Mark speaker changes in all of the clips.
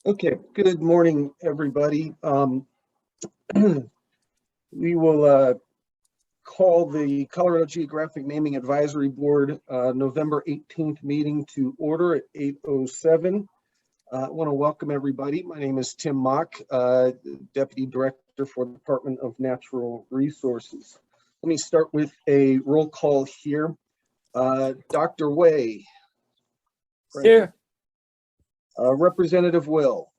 Speaker 1: Okay, good morning, everybody. We will call the Colorado Geographic Naming Advisory Board November 18th meeting to order at 8:07. I want to welcome everybody. My name is Tim Mock, Deputy Director for the Department of Natural Resources. Let me start with a roll call here. Dr. Way.
Speaker 2: Here.
Speaker 1: Representative Will.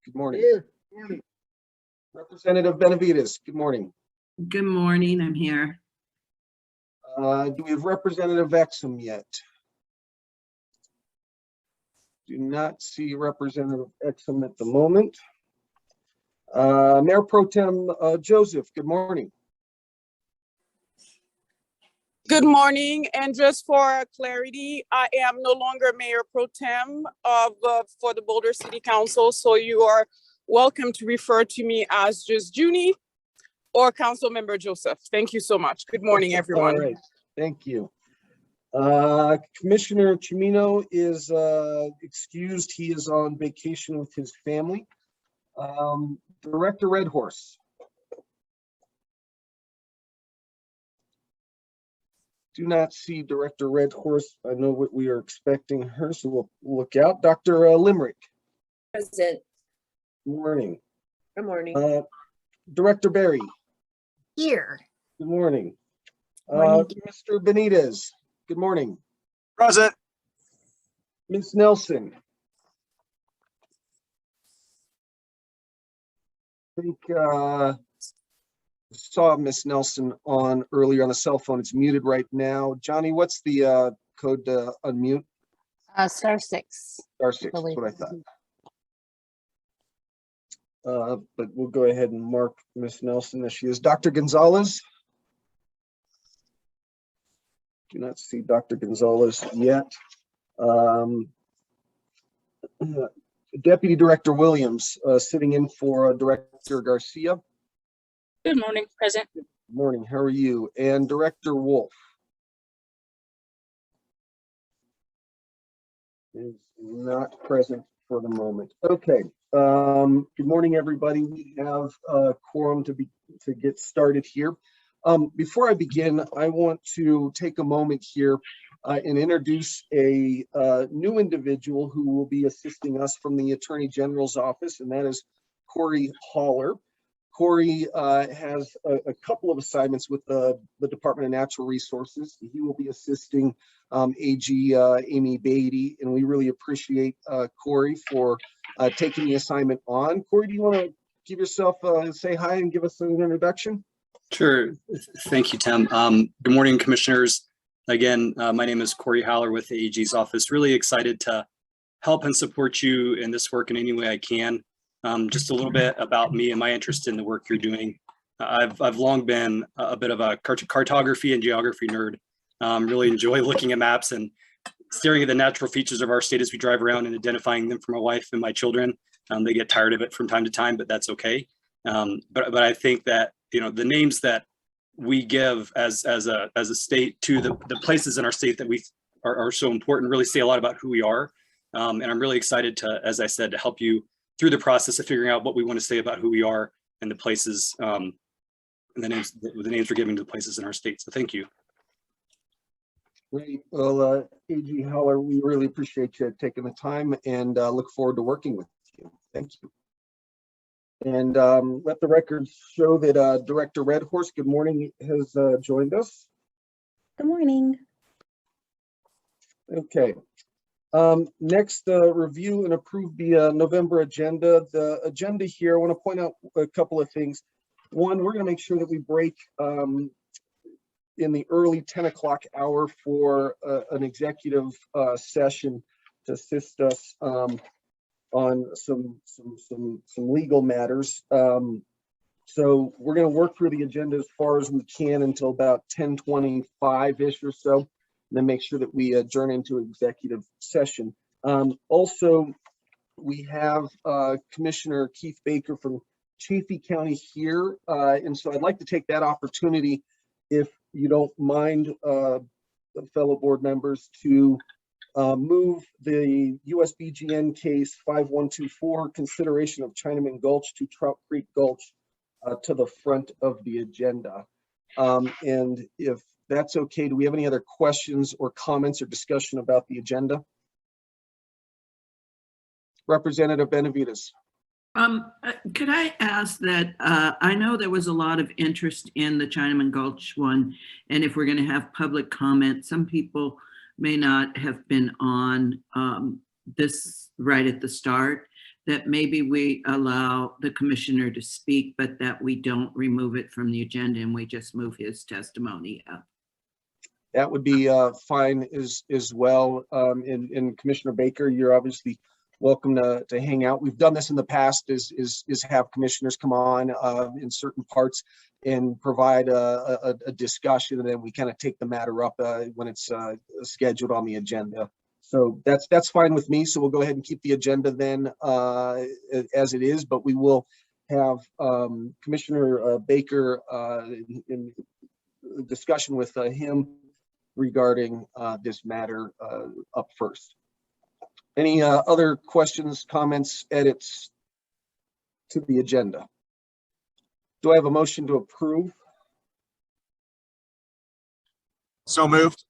Speaker 1: Good morning.
Speaker 3: Here.
Speaker 1: Good morning. Representative Benavides, good morning.
Speaker 4: Good morning, I'm here.
Speaker 1: Do we have Representative Exum yet? Do not see Representative Exum at the moment. Mayor Pro Tem Joseph, good morning.
Speaker 2: Good morning, and just for clarity, I am no longer Mayor Pro Tem for the Boulder City Council, so you are welcome to refer to me as just Junie or Council Member Joseph. Thank you so much. Good morning, everyone.
Speaker 1: All right, thank you. Commissioner Chimino is excused. He is on vacation with his family. Director Redhorse. Do not see Director Redhorse. I know what we are expecting her, so we'll look out. Dr. Limerick.
Speaker 3: Present.
Speaker 1: Good morning.
Speaker 3: Good morning.
Speaker 1: Director Berry.
Speaker 3: Here.
Speaker 1: Good morning.
Speaker 3: Morning.
Speaker 1: Mr. Benitez. Good morning.
Speaker 5: Present.
Speaker 1: Ms. Nelson. I think saw Miss Nelson on earlier on the cell phone. It's muted right now. Johnny, what's the code to unmute?
Speaker 6: *6.
Speaker 1: Star 6, that's what I thought. But we'll go ahead and mark Miss Nelson as she is. Dr. Gonzalez. Do not see Dr. Gonzalez yet. Deputy Director Williams sitting in for Director Garcia.
Speaker 6: Good morning, present.
Speaker 1: Good morning, how are you? And Director Wolf is not present for the moment. Okay, good morning, everybody. We have a quorum to get started here. Before I begin, I want to take a moment here and introduce a new individual who will be assisting us from the Attorney General's office, and that is Corey Holler. Corey has a couple of assignments with the Department of Natural Resources. He will be assisting AG Amy Beatty, and we really appreciate Corey for taking the assignment on. Corey, do you want to give yourself say hi and give us an introduction?
Speaker 5: Sure. Thank you, Tim. Good morning, commissioners. Again, my name is Corey Holler with the AG's office. Really excited to help and support you in this work in any way I can. Just a little bit about me and my interest in the work you're doing. I've long been a bit of a cartography and geography nerd. Really enjoy looking at maps and staring at the natural features of our state as we drive around and identifying them for my wife and my children. They get tired of it from time to time, but that's okay. But I think that, you know, the names that we give as a state to the places in our state that we are so important really say a lot about who we are. And I'm really excited to, as I said, to help you through the process of figuring out what we want to say about who we are and the places and the names we're giving to the places in our state. So thank you.
Speaker 1: Great. Well, AG Holler, we really appreciate you taking the time and look forward to working with you. Thank you. And let the record show that Director Redhorse, good morning, has joined us.
Speaker 6: Good morning.
Speaker 1: Okay. Next, review and approve the November agenda. The agenda here, I want to point out a couple of things. One, we're going to make sure that we break in the early 10 o'clock hour for an executive session to assist us on some legal matters. So we're going to work through the agenda as far as we can until about 10:25-ish or so, and then make sure that we adjourn into executive session. Also, we have Commissioner Keith Baker from Chaffee County here, and so I'd like to take that opportunity, if you don't mind, fellow board members, to move the USBGN case 5124, consideration of Chinaman Gulch to Trout Creek Gulch, to the front of the agenda. And if that's okay, do we have any other questions or comments or discussion about the agenda? Representative Benavides.
Speaker 4: Could I ask that, I know there was a lot of interest in the Chinaman Gulch one, and if we're going to have public comment, some people may not have been on this right at the start, that maybe we allow the commissioner to speak, but that we don't remove it from the agenda and we just move his testimony up.
Speaker 1: That would be fine as well. And Commissioner Baker, you're obviously welcome to hang out. We've done this in the past, is have commissioners come on in certain parts and provide a discussion, and then we kind of take the matter up when it's scheduled on the agenda. So that's fine with me. So we'll go ahead and keep the agenda then as it is, but we will have Commissioner Baker in discussion with him regarding this matter up first. Any other questions, comments, edits to the agenda? Do I have a motion to approve?
Speaker 7: So moved.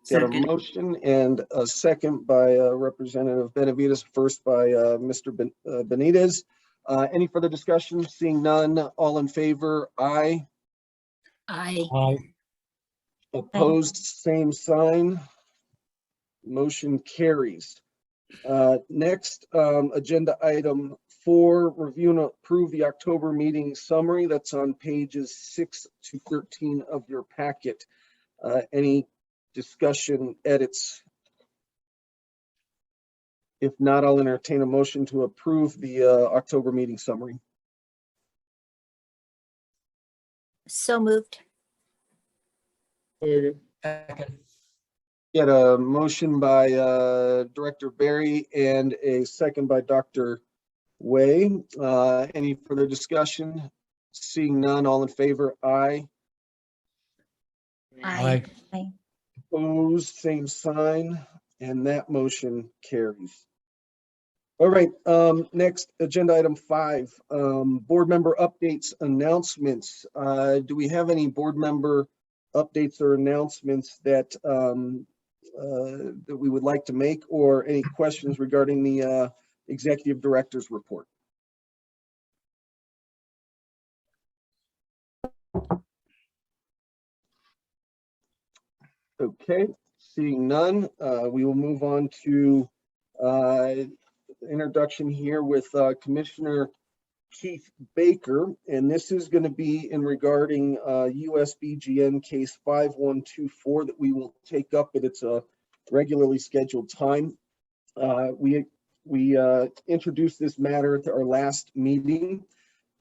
Speaker 1: Got a
Speaker 4: Second.
Speaker 1: motion and a second by Representative Benavides, first by Mr. Benitez. Any further discussion? Seeing none, all in favor, aye.
Speaker 3: Aye.
Speaker 1: Opposed, same sign. Motion carries. Next, agenda item 4, review and approve the October meeting summary. That's on pages 6 to 13 of your packet. Any discussion, edits? If not, I'll entertain a motion to approve the October meeting summary.
Speaker 3: So moved.
Speaker 1: Get a motion by Director Berry and a second by Dr. Way. Any further discussion? Seeing none, all in favor, aye.
Speaker 3: Aye.
Speaker 1: Opposed, same sign, and that motion carries. All right, next agenda item 5, board member updates, announcements. Do we have any board member updates or announcements that that we would like to make, or any questions regarding the executive director's report? Okay, seeing none, we will move on to introduction here with Commissioner Keith Baker, and this is going to be in regarding USBGN case 5124 that we will take up at its regularly scheduled time. We introduced this matter at our last meeting.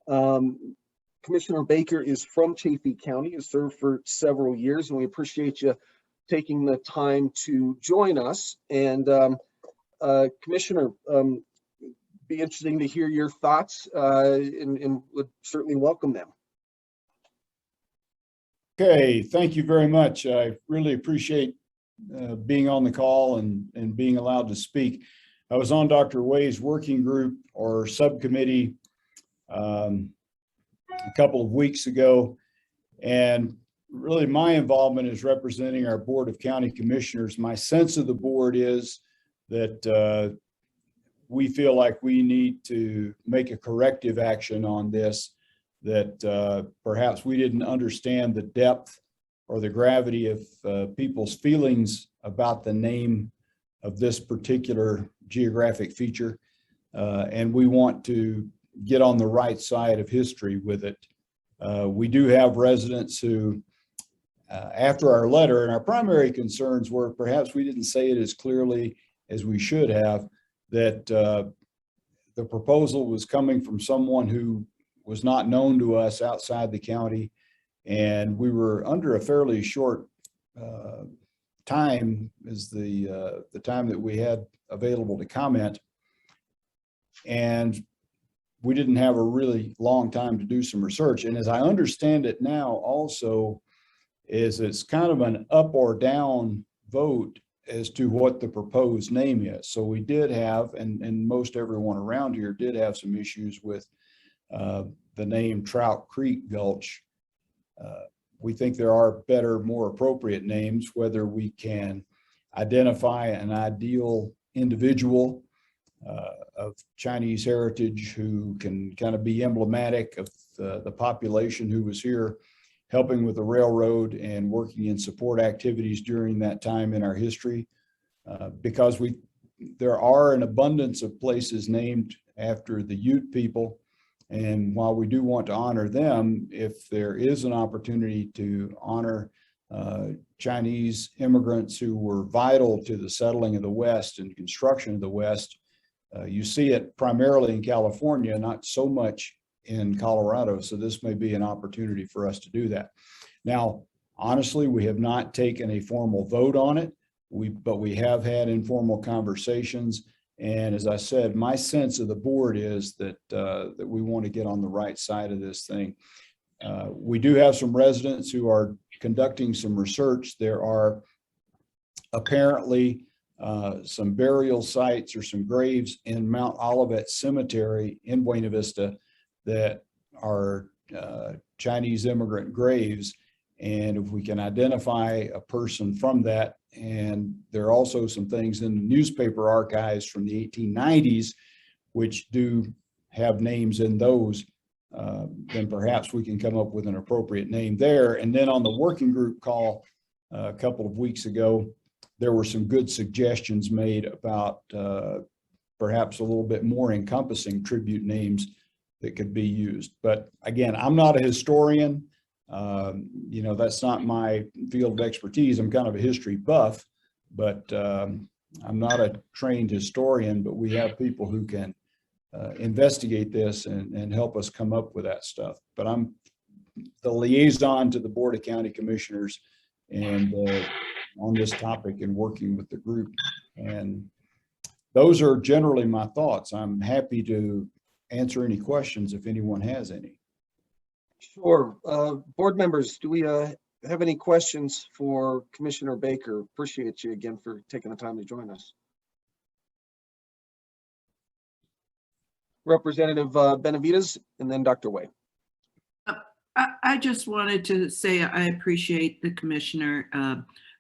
Speaker 1: Commissioner Baker is from Chaffee County, has served for several years, and we appreciate you taking the time to join us. And Commissioner, be interesting to hear your thoughts and would certainly welcome them.
Speaker 8: Okay, thank you very much. I really appreciate being on the call and being allowed to speak. I was on Dr. Way's working group or subcommittee a couple of weeks ago, and really my involvement is representing our Board of County Commissioners. My sense of the board is that we feel like we need to make a corrective action on this, that perhaps we didn't understand the depth or the gravity of people's feelings about the name of this particular geographic feature. And we want to get on the right side of history with it. We do have residents who, after our letter, and our primary concerns were perhaps we didn't say it as clearly as we should have, that the proposal was coming from someone who was not known to us outside the county, and we were under a fairly short time as the time that we had available to comment, and we didn't have a really long time to do some research. And as I understand it now also, is it's kind of an up or down vote as to what the proposed name is. So we did have, and most everyone around here did have some issues with the name Trout Creek Gulch. We think there are better, more appropriate names, whether we can identify an ideal individual of Chinese heritage who can kind of be emblematic of the population who was here helping with the railroad and working in support activities during that time in our history. Because there are an abundance of places named after the Ute people. And while we do want to honor them, if there is an opportunity to honor Chinese immigrants who were vital to the settling of the West and construction of the West, you see it primarily in California, not so much in Colorado. So this may be an opportunity for us to do that. Now, honestly, we have not taken a formal vote on it, but we have had informal conversations. And as I said, my sense of the board is that that we want to get on the right side of this thing. We do have some residents who are conducting some research. There are apparently some burial sites or some graves in Mount Olivet Cemetery in Buena Vista that are Chinese immigrant graves. And if we can identify a person from that, and there are also some things in the newspaper archives from the 1890s, which do have names in those, then perhaps we can come up with an appropriate name there. And then on the working group call a couple of weeks ago, there were some good suggestions made about perhaps a little bit more encompassing tribute names that could be used. But again, I'm not a historian. You know, that's not my field of expertise. I'm kind of a history buff, but I'm not a trained historian, but we have people who can investigate this and help us come up with that stuff. But I'm the liaison to the Board of County Commissioners and on this topic and working with the group. And those are generally my thoughts. I'm happy to answer any questions if anyone has any.
Speaker 1: Sure. Board members, do we have any questions for Commissioner Baker? Appreciate you again for taking the time to join us. Representative Benavides and then Dr. Way.
Speaker 4: I just wanted to say I appreciate the commissioner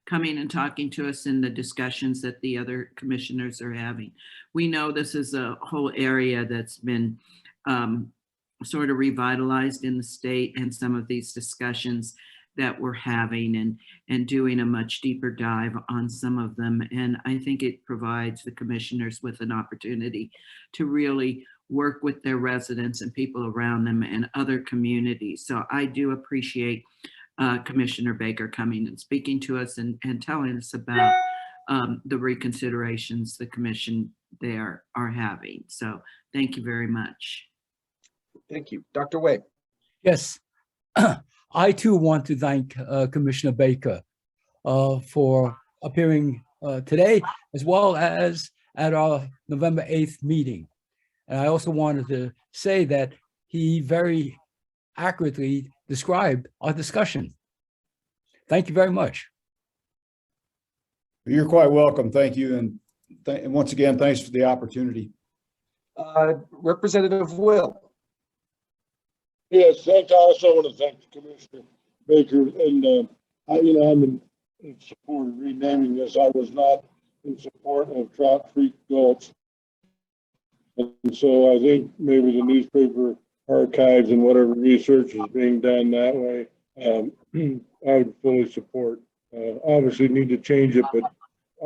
Speaker 4: coming and talking to us in the discussions that the other commissioners are having. We know this is a whole area that's been sort of revitalized in the state, and some of these discussions that we're having and doing a much deeper dive on some of them. And I think it provides the commissioners with an opportunity to really work with their residents and people around them and other communities. So I do appreciate Commissioner Baker coming and speaking to us and telling us about the reconsiderations the commission there are having. So thank you very much.
Speaker 1: Thank you. Dr. Way.
Speaker 9: Yes, I too want to thank Commissioner Baker for appearing today, as well as at our November 8th meeting. And I also wanted to say that he very accurately described our discussion. Thank you very much.
Speaker 8: You're quite welcome. Thank you. And once again, thanks for the opportunity.
Speaker 1: Representative Will.
Speaker 10: Yes, thanks. I also want to thank Commissioner Baker, and I'm in support of renaming this. I was not in support of Trout Creek Gulch, and so I think maybe the newspaper archives and whatever research is being done that way, I would fully support. Obviously, need to change it, but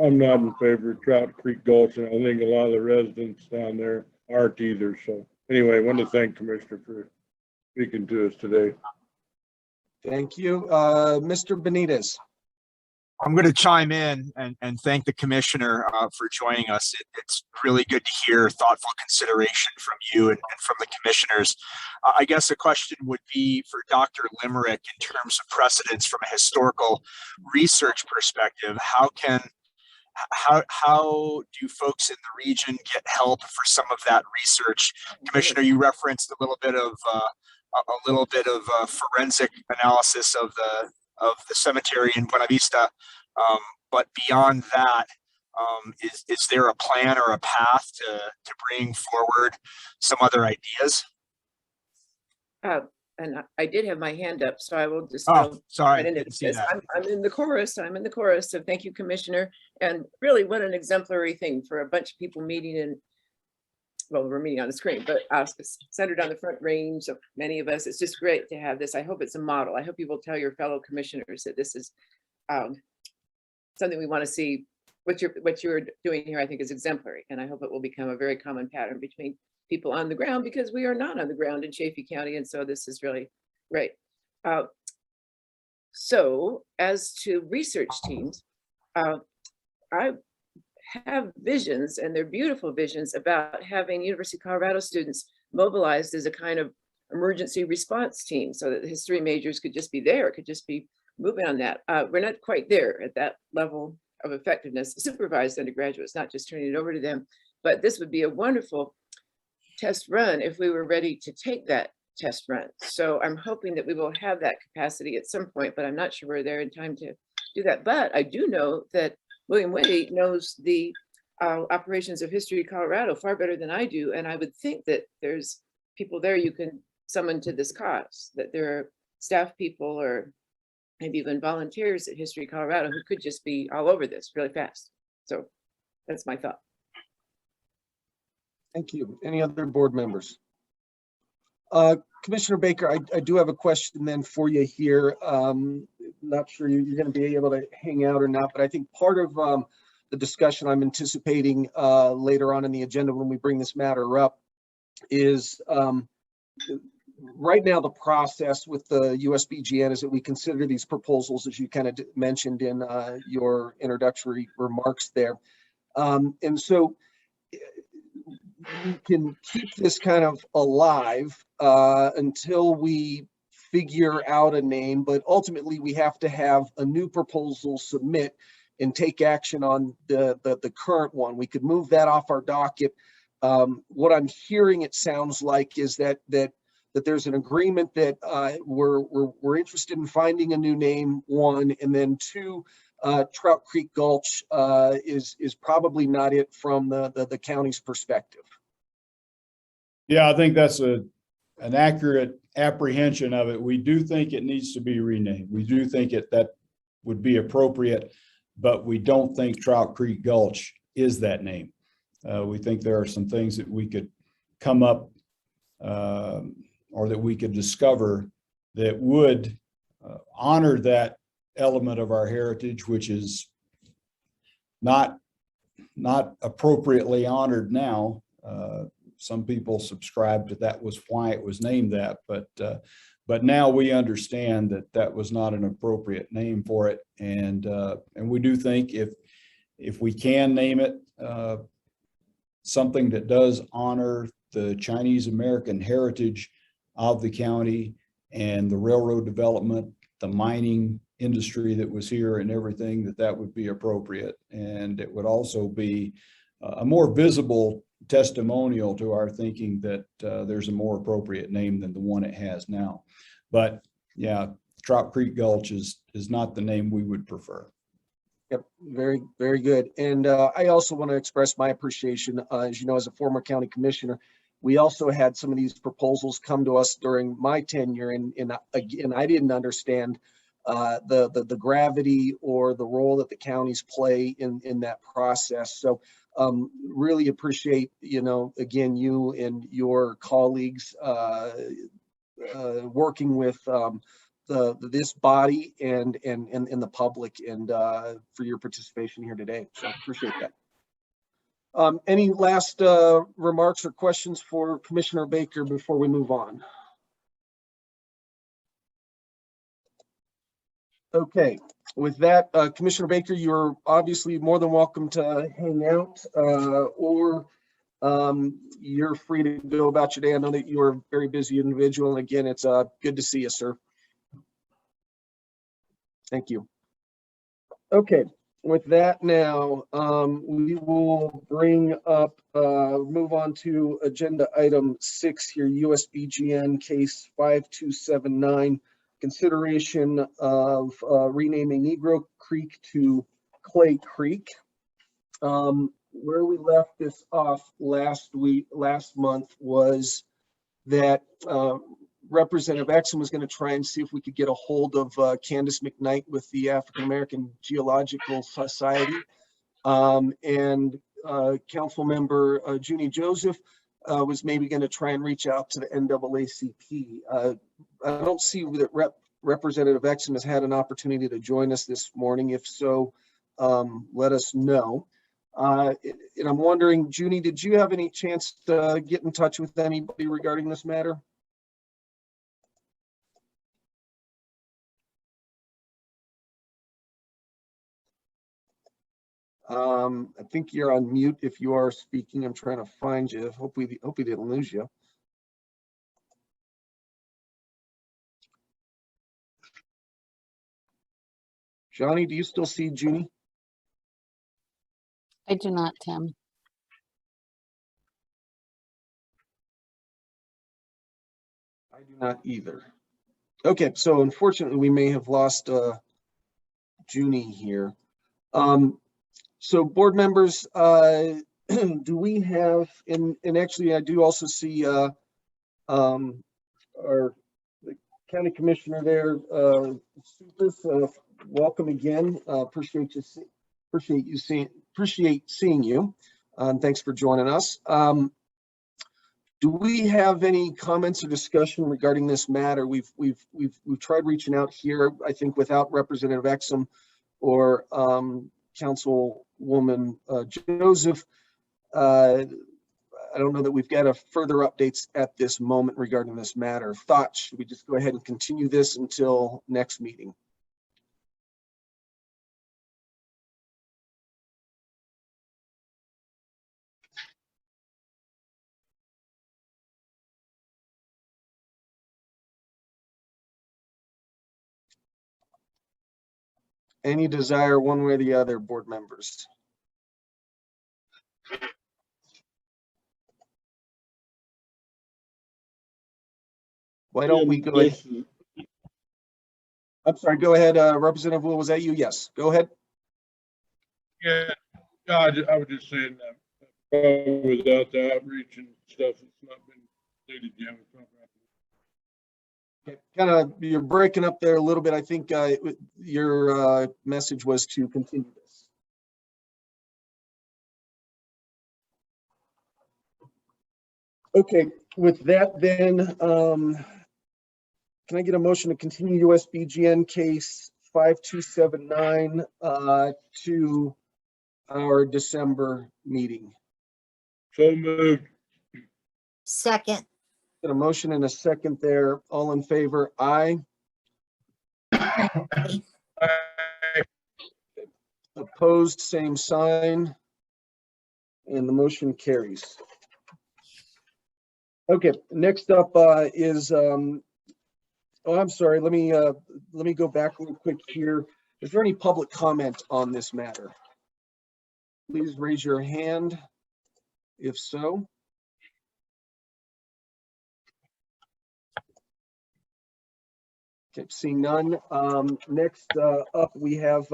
Speaker 10: I'm not in favor of Trout Creek Gulch, and I think a lot of the residents down there aren't either. So anyway, I want to thank Commissioner for speaking to us today.
Speaker 1: Thank you. Mr. Benitez.
Speaker 7: I'm going to chime in and thank the commissioner for joining us. It's really good to hear thoughtful consideration from you and from the commissioners. I guess a question would be for Dr. Limerick in terms of precedents from a historical research perspective. How do folks in the region get help for some of that research? Commissioner, you referenced a little bit of forensic analysis of the cemetery in Buena Vista. But beyond that, is there a plan or a path to bring forward some other ideas?
Speaker 11: And I did have my hand up, so I will just
Speaker 7: Oh,
Speaker 11: go
Speaker 7: sorry,
Speaker 11: right into
Speaker 7: didn't see
Speaker 11: this.
Speaker 7: that.
Speaker 11: I'm in the chorus. I'm in the chorus. So thank you, Commissioner. And really, what an exemplary thing for a bunch of people meeting in, well, we're meeting on the screen, but centered on the Front Range of many of us. It's just great to have this. I hope it's a model. I hope you will tell your fellow commissioners that this is something we want to see. What you're doing here, I think, is exemplary, and I hope it will become a very common pattern between people on the ground, because we are not on the ground in Chaffee County, and so this is really great. So as to research teams, I have visions, and they're beautiful visions, about having University of Colorado students mobilized as a kind of emergency response team, so that the history majors could just be there, could just be moving on that. We're not quite there at that level of effectiveness, supervised undergraduates, not just turning it over to them. But this would be a wonderful test run if we were ready to take that test run. So I'm hoping that we will have that capacity at some point, but I'm not sure we're there in time to do that. But I do know that William Whitty knows the operations of History Colorado far better than I do. And I would think that there's people there you can summon to this cause, that there are staff people or maybe even volunteers at History Colorado who could just be all over this really fast. So that's my thought.
Speaker 1: Thank you. Any other board members? Commissioner Baker, I do have a question then for you here. Not sure you're going to be able to hang out or not, but I think part of the discussion I'm anticipating later on in the agenda when we bring this matter up is right now the process with the USBGN is that we consider these proposals, as you kind of mentioned in your introductory remarks there. And so we can keep this kind of alive until we figure out a name, but ultimately we have to have a new proposal submit and take action on the current one. We could move that off our docket. What I'm hearing, it sounds like, is that there's an agreement that we're interested in finding a new name, one, and then two, Trout Creek Gulch is probably not it from the county's perspective.
Speaker 8: Yeah, I think that's an accurate apprehension of it. We do think it needs to be renamed. We do think that would be appropriate, but we don't think Trout Creek Gulch is that name. We think there are some things that we could come up or that we could discover that would honor that element of our heritage, which is not appropriately honored now. Some people subscribe to that was why it was named that, but now we understand that was not an appropriate name for it, and we do think if we can name it something that does honor the Chinese American heritage of the county and the railroad development, the mining industry that was here and everything, that would be appropriate. And it would also be a more visible testimonial to our thinking that there's a more appropriate name than the one it has now. But yeah, Trout Creek Gulch is not the name we would prefer.
Speaker 1: Yep, very, very good. And I also want to express my appreciation, as you know, as a former county commissioner. We also had some of these proposals come to us during my tenure, and again, I didn't understand the gravity or the role that the counties play in that process. So really appreciate, again, you and your colleagues working with this body and the public, and for your participation here today. So appreciate that. Any last remarks or questions for Commissioner Baker before we move on? Okay, with that, Commissioner Baker, you're obviously more than welcome to hang out, or you're free to go about your day. I know that you're a very busy individual, and again, it's good to see you, sir. Thank you. Okay, with that now, we will bring up, move on to agenda item 6 here, USBGN case 5279, consideration of renaming Negro Creek to Clay Creek. Where we left this off last month was that Representative Exum was going to try and see if we could get a hold of Candace McKnight with the African American Geological Society. And Council Member Junie Joseph was maybe going to try and reach out to the NAACP. I don't see that Representative Exum has had an opportunity to join us this morning. If so, let us know. And I'm wondering, Junie, did you have any chance to get in touch with anybody regarding this matter? I think you're on mute if you are speaking. I'm trying to find you. Hope we didn't lose you. Johnny, do you still see Junie?
Speaker 6: I do not, Tim.
Speaker 1: I do not either. Okay, so unfortunately, we may have lost Junie here. So board members, do we have, and actually I do also see our the county commissioner there, welcome again. Appreciate seeing you. Thanks for joining us. Do we have any comments or discussion regarding this matter? We've tried reaching out here, I think, without Representative Exum or Councilwoman Joseph. I don't know that we've got a further updates at this moment regarding this matter. Thoughts? Should we just go ahead and continue this until next meeting? Any desire one way or the other, board members? Why don't we go ahead? I'm sorry, go ahead, Representative Wu, was that you? Yes, go ahead.
Speaker 10: Yeah, I was just saying that without the outreach and stuff, it's not been stated yet.
Speaker 1: Okay, kind of, you're breaking up there a little bit. I think your message was to continue this. Okay, with that then, can I get a motion to continue USBGN case 5279 to our December meeting?
Speaker 10: So moved.
Speaker 3: Second.
Speaker 1: Got a motion and a second there. All in favor? Aye. Opposed, same sign. And the motion carries. Okay, next up is oh, I'm sorry. Let me go back real quick here. Is there any public comment on this matter? Please raise your hand if so. Okay, seeing none. Next up, we have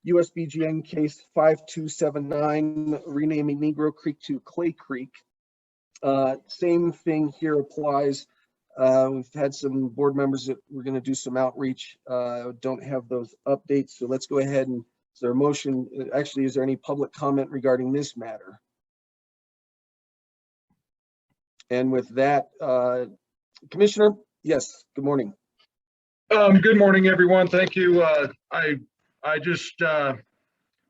Speaker 1: USBGN case 5279, renaming Negro Creek to Clay Creek. Same thing here applies. We've had some board members that we're going to do some outreach. Don't have those updates, so let's go ahead and, is there a motion? Actually, is there any public comment regarding this matter? And with that, Commissioner, yes, good morning.
Speaker 12: Good morning, everyone. Thank you. I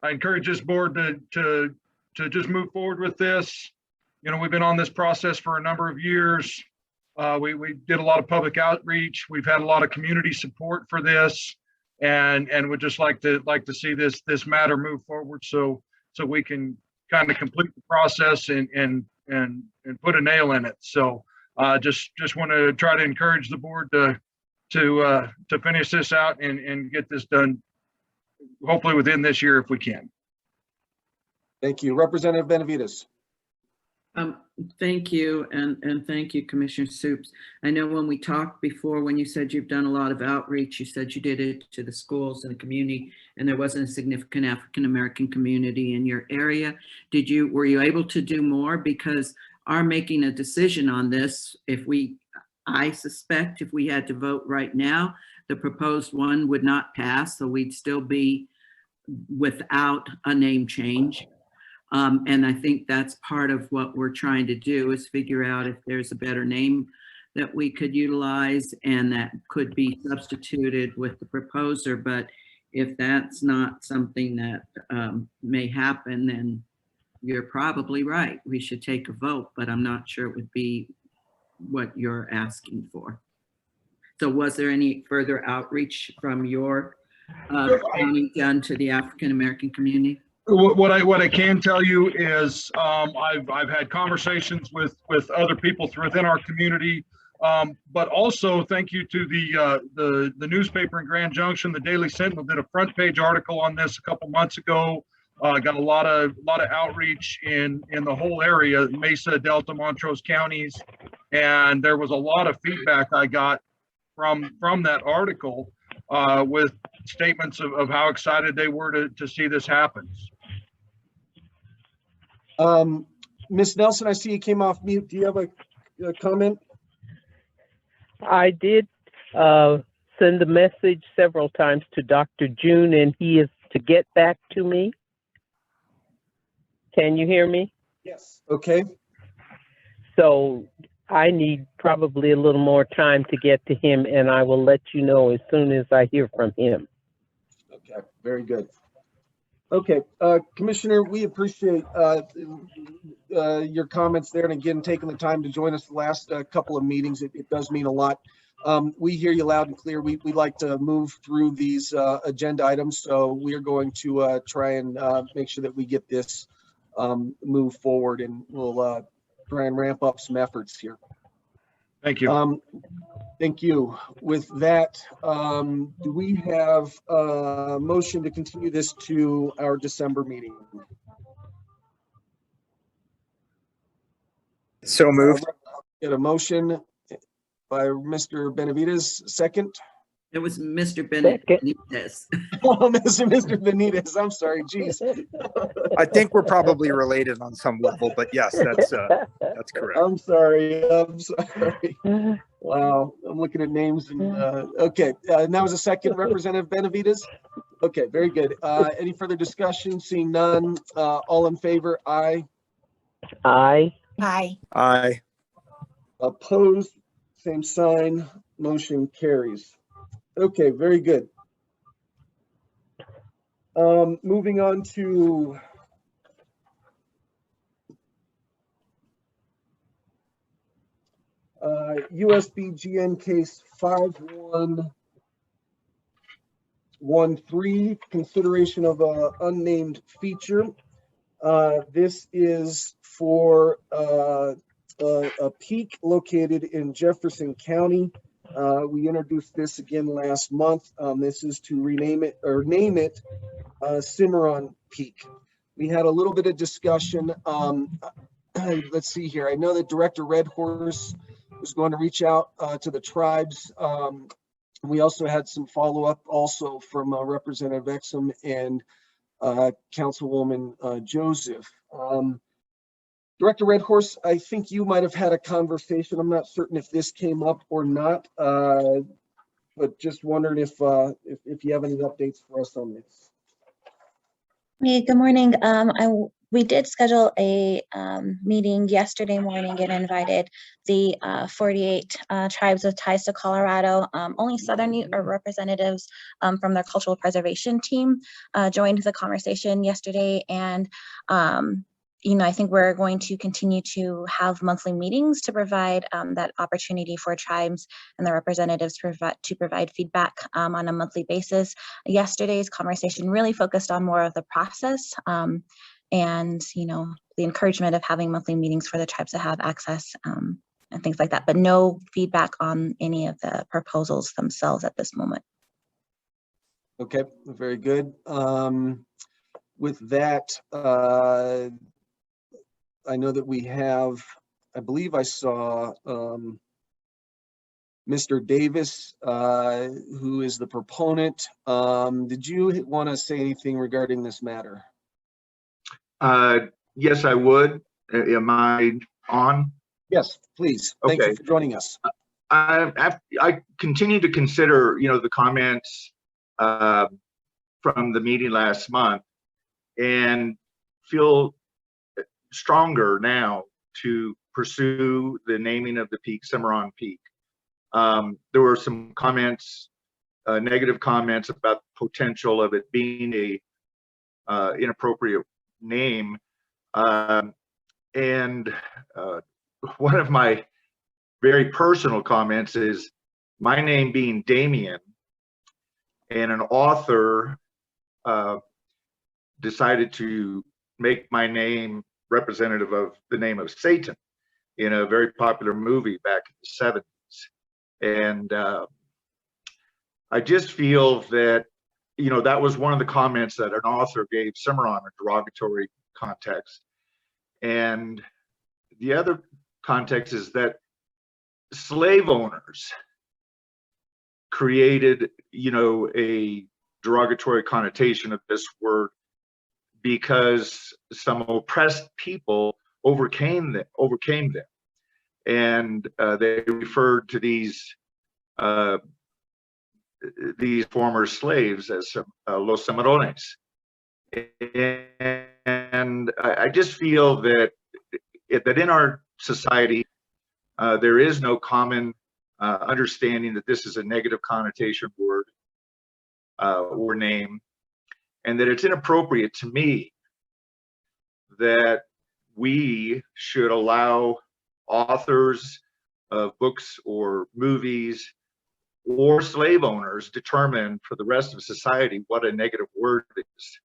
Speaker 12: encourage this board to just move forward with this. You know, we've been on this process for a number of years. We did a lot of public outreach. We've had a lot of community support for this, and would just like to see this matter move forward so we can kind of complete the process and put a nail in it. So just want to try to encourage the board to finish this out and get this done, hopefully within this year if we can.
Speaker 1: Thank you. Representative Benavides.
Speaker 4: Thank you, and thank you, Commissioner Supes. I know when we talked before, when you said you've done a lot of outreach, you said you did it to the schools and the community, and there wasn't a significant African-American community in your area. Were you able to do more? Because our making a decision on this, I suspect if we had to vote right now, the proposed one would not pass, so we'd still be without a name change. And I think that's part of what we're trying to do, is figure out if there's a better name that we could utilize and that could be substituted with the proposer. But if that's not something that may happen, then you're probably right. We should take a vote, but I'm not sure it would be what you're asking for. So was there any further outreach from your county done to the African-American community?
Speaker 12: What I can tell you is I've had conversations with other people within our community, but also thank you to the newspaper in Grand Junction. The Daily Sentinel did a front page article on this a couple months ago. Got a lot of outreach in the whole area, Mesa, Delta, Montrose counties, and there was a lot of feedback I got from that article with statements of how excited they were to see this happen.
Speaker 1: Ms. Nelson, I see you came off mute. Do you have a comment?
Speaker 13: I did send a message several times to Dr. June, and he is to get back to me. Can you hear me?
Speaker 1: Yes. Okay.
Speaker 13: So I need probably a little more time to get to him, and I will let you know as soon as I hear from him.
Speaker 1: Okay, very good. Okay, Commissioner, we appreciate your comments there, and again, taking the time to join us the last couple of meetings. It does mean a lot. We hear you loud and clear. We like to move through these agenda items, so we are going to try and make sure that we get this move forward, and we'll try and ramp up some efforts here.
Speaker 12: Thank you.
Speaker 1: Thank you. With that, do we have a motion to continue this to our December meeting?
Speaker 7: So moved.
Speaker 1: Get a motion by Mr. Benavides, second.
Speaker 4: It was Mr. Benitez.
Speaker 1: Oh, Mr. Benitez, I'm sorry, geez.
Speaker 7: I think we're probably related on some level, but yes, that's correct.
Speaker 1: I'm sorry. Wow, I'm looking at names and okay. Now is a second, Representative Benavides. Okay, very good. Any further discussion? Seeing none. All in favor? Aye.
Speaker 13: Aye.
Speaker 3: Aye.
Speaker 7: Aye.
Speaker 1: Opposed? Same sign. Motion carries. Okay, very good. Moving on to USBGN case 5113, consideration of an unnamed feature. This is for a peak located in Jefferson County. We introduced this again last month. This is to rename it or name it Cimarron Peak. We had a little bit of discussion. Let's see here. I know that Director Redhorse was going to reach out to the tribes. We also had some follow-up also from Representative Exum and Councilwoman Joseph. Director Redhorse, I think you might have had a conversation. I'm not certain if this came up or not, but just wondering if you have any updates for us on this.
Speaker 6: Hey, good morning. We did schedule a meeting yesterday morning and invited the 48 tribes with ties to Colorado. Only Southern representatives from their cultural preservation team joined the conversation yesterday, and I think we're going to continue to have monthly meetings to provide that opportunity for tribes and the representatives to provide feedback on a monthly basis. Yesterday's conversation really focused on more of the process and the encouragement of having monthly meetings for the tribes to have access and things like that, but no feedback on any of the proposals themselves at this moment.
Speaker 1: Okay, very good. With that, I know that we have, I believe I saw Mr. Davis, who is the proponent. Did you want to say anything regarding this matter?
Speaker 14: Yes, I would. Am I on?
Speaker 1: Yes, please. Thank you
Speaker 14: Okay.
Speaker 1: for joining us.
Speaker 14: I continue to consider, the comments from the meeting last month, and feel stronger now to pursue the naming of the peak, Cimarron Peak. There were some comments, negative comments about the potential of it being a inappropriate name. And one of my very personal comments is my name being Damien, and an author decided to make my name representative of the name of Satan in a very popular movie back in the 70s. And I just feel that, that was one of the comments that an author gave Cimarron a derogatory context. And the other context is that slave owners created, a derogatory connotation of this word because some oppressed people overcame them. And they referred to these former slaves as los Cimarrones. And I just feel that in our society, there is no common understanding that this is a negative connotation word or name, and that it's inappropriate to me that we should allow authors of books or movies or slave owners determine for the rest of society what a negative word is.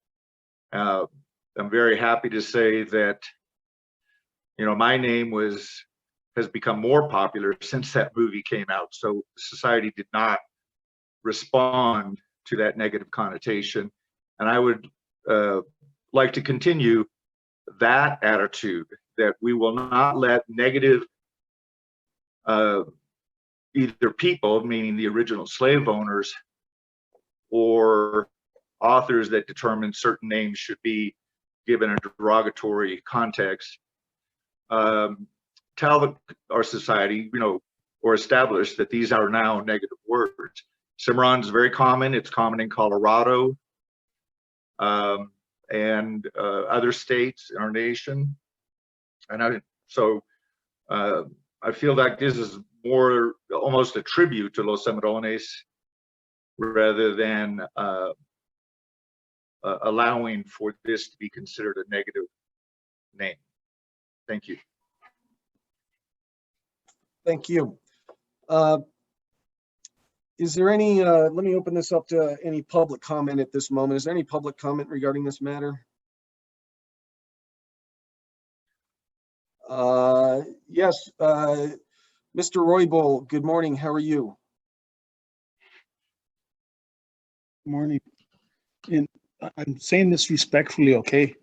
Speaker 14: I'm very happy to say that, my name has become more popular since that movie came out. So society did not respond to that negative connotation. And I would like to continue that attitude, that we will not let negative either people, meaning the original slave owners, or authors that determine certain names should be given a derogatory context, tell our society, or establish that these are now negative words. Cimarron is very common. It's common in Colorado and other states in our nation. And I feel like this is more almost a tribute to Los Cimarrones rather than allowing for this to be considered a negative name. Thank you.
Speaker 1: Thank you. Is there any, let me open this up to any public comment at this moment. Is there any public comment regarding this matter? Yes, Mr. Roybal, good morning. How are you?
Speaker 15: Morning. And I'm saying this respectfully, okay?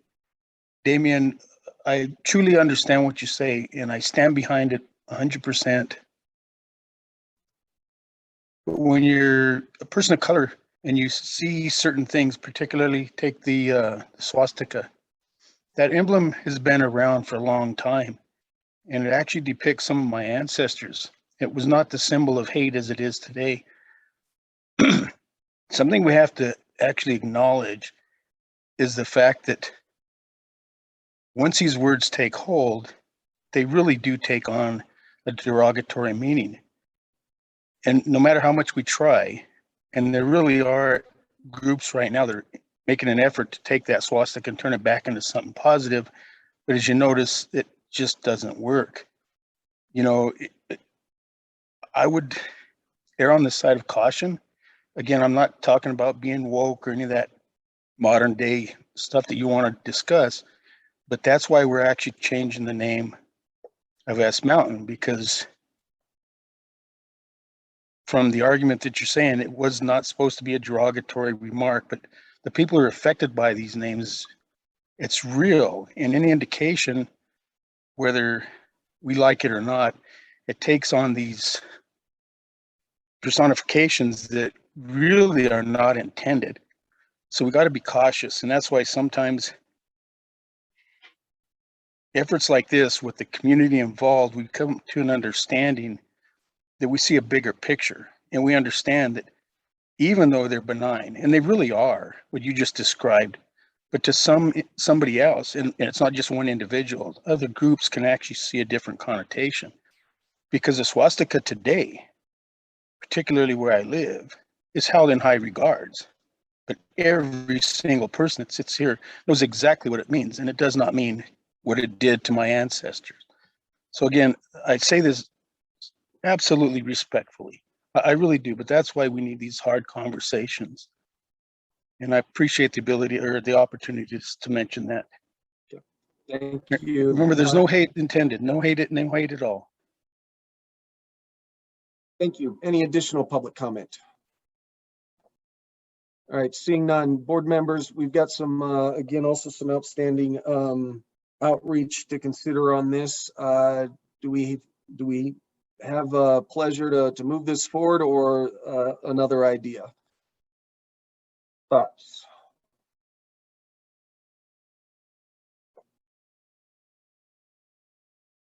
Speaker 15: Damien, I truly understand what you say, and I stand behind it 100%. But when you're a person of color and you see certain things, particularly take the swastika, that emblem has been around for a long time, and it actually depicts some of my ancestors. It was not the symbol of hate as it is today. Something we have to actually acknowledge is the fact that once these words take hold, they really do take on a derogatory meaning. And no matter how much we try, and there really are groups right now that are making an effort to take that swastika and turn it back into something positive, but as you notice, it just doesn't work. I would err on the side of caution. Again, I'm not talking about being woke or any of that modern day stuff that you want to discuss, but that's why we're actually changing the name of S Mountain, because from the argument that you're saying, it was not supposed to be a derogatory remark, but the people who are affected by these names, it's real. And any indication whether we like it or not, it takes on these personifications that really are not intended. So we got to be cautious. And that's why sometimes efforts like this with the community involved, we come to an understanding that we see a bigger picture, and we understand that even though they're benign, and they really are, what you just described, but to somebody else, and it's not just one individual, other groups can actually see a different connotation. Because the swastika today, particularly where I live, is held in high regards. But every single person that sits here knows exactly what it means, and it does not mean what it did to my ancestors. So again, I say this absolutely respectfully. I really do, but that's why we need these hard conversations. And I appreciate the ability or the opportunities to mention that.
Speaker 1: Thank you.
Speaker 15: Remember, there's no hate intended, no hate at all.
Speaker 1: Thank you. Any additional public comment? All right, seeing none. Board members, we've got some, again, also some outstanding outreach to consider on this. Do we have a pleasure to move this forward, or another idea? Thoughts?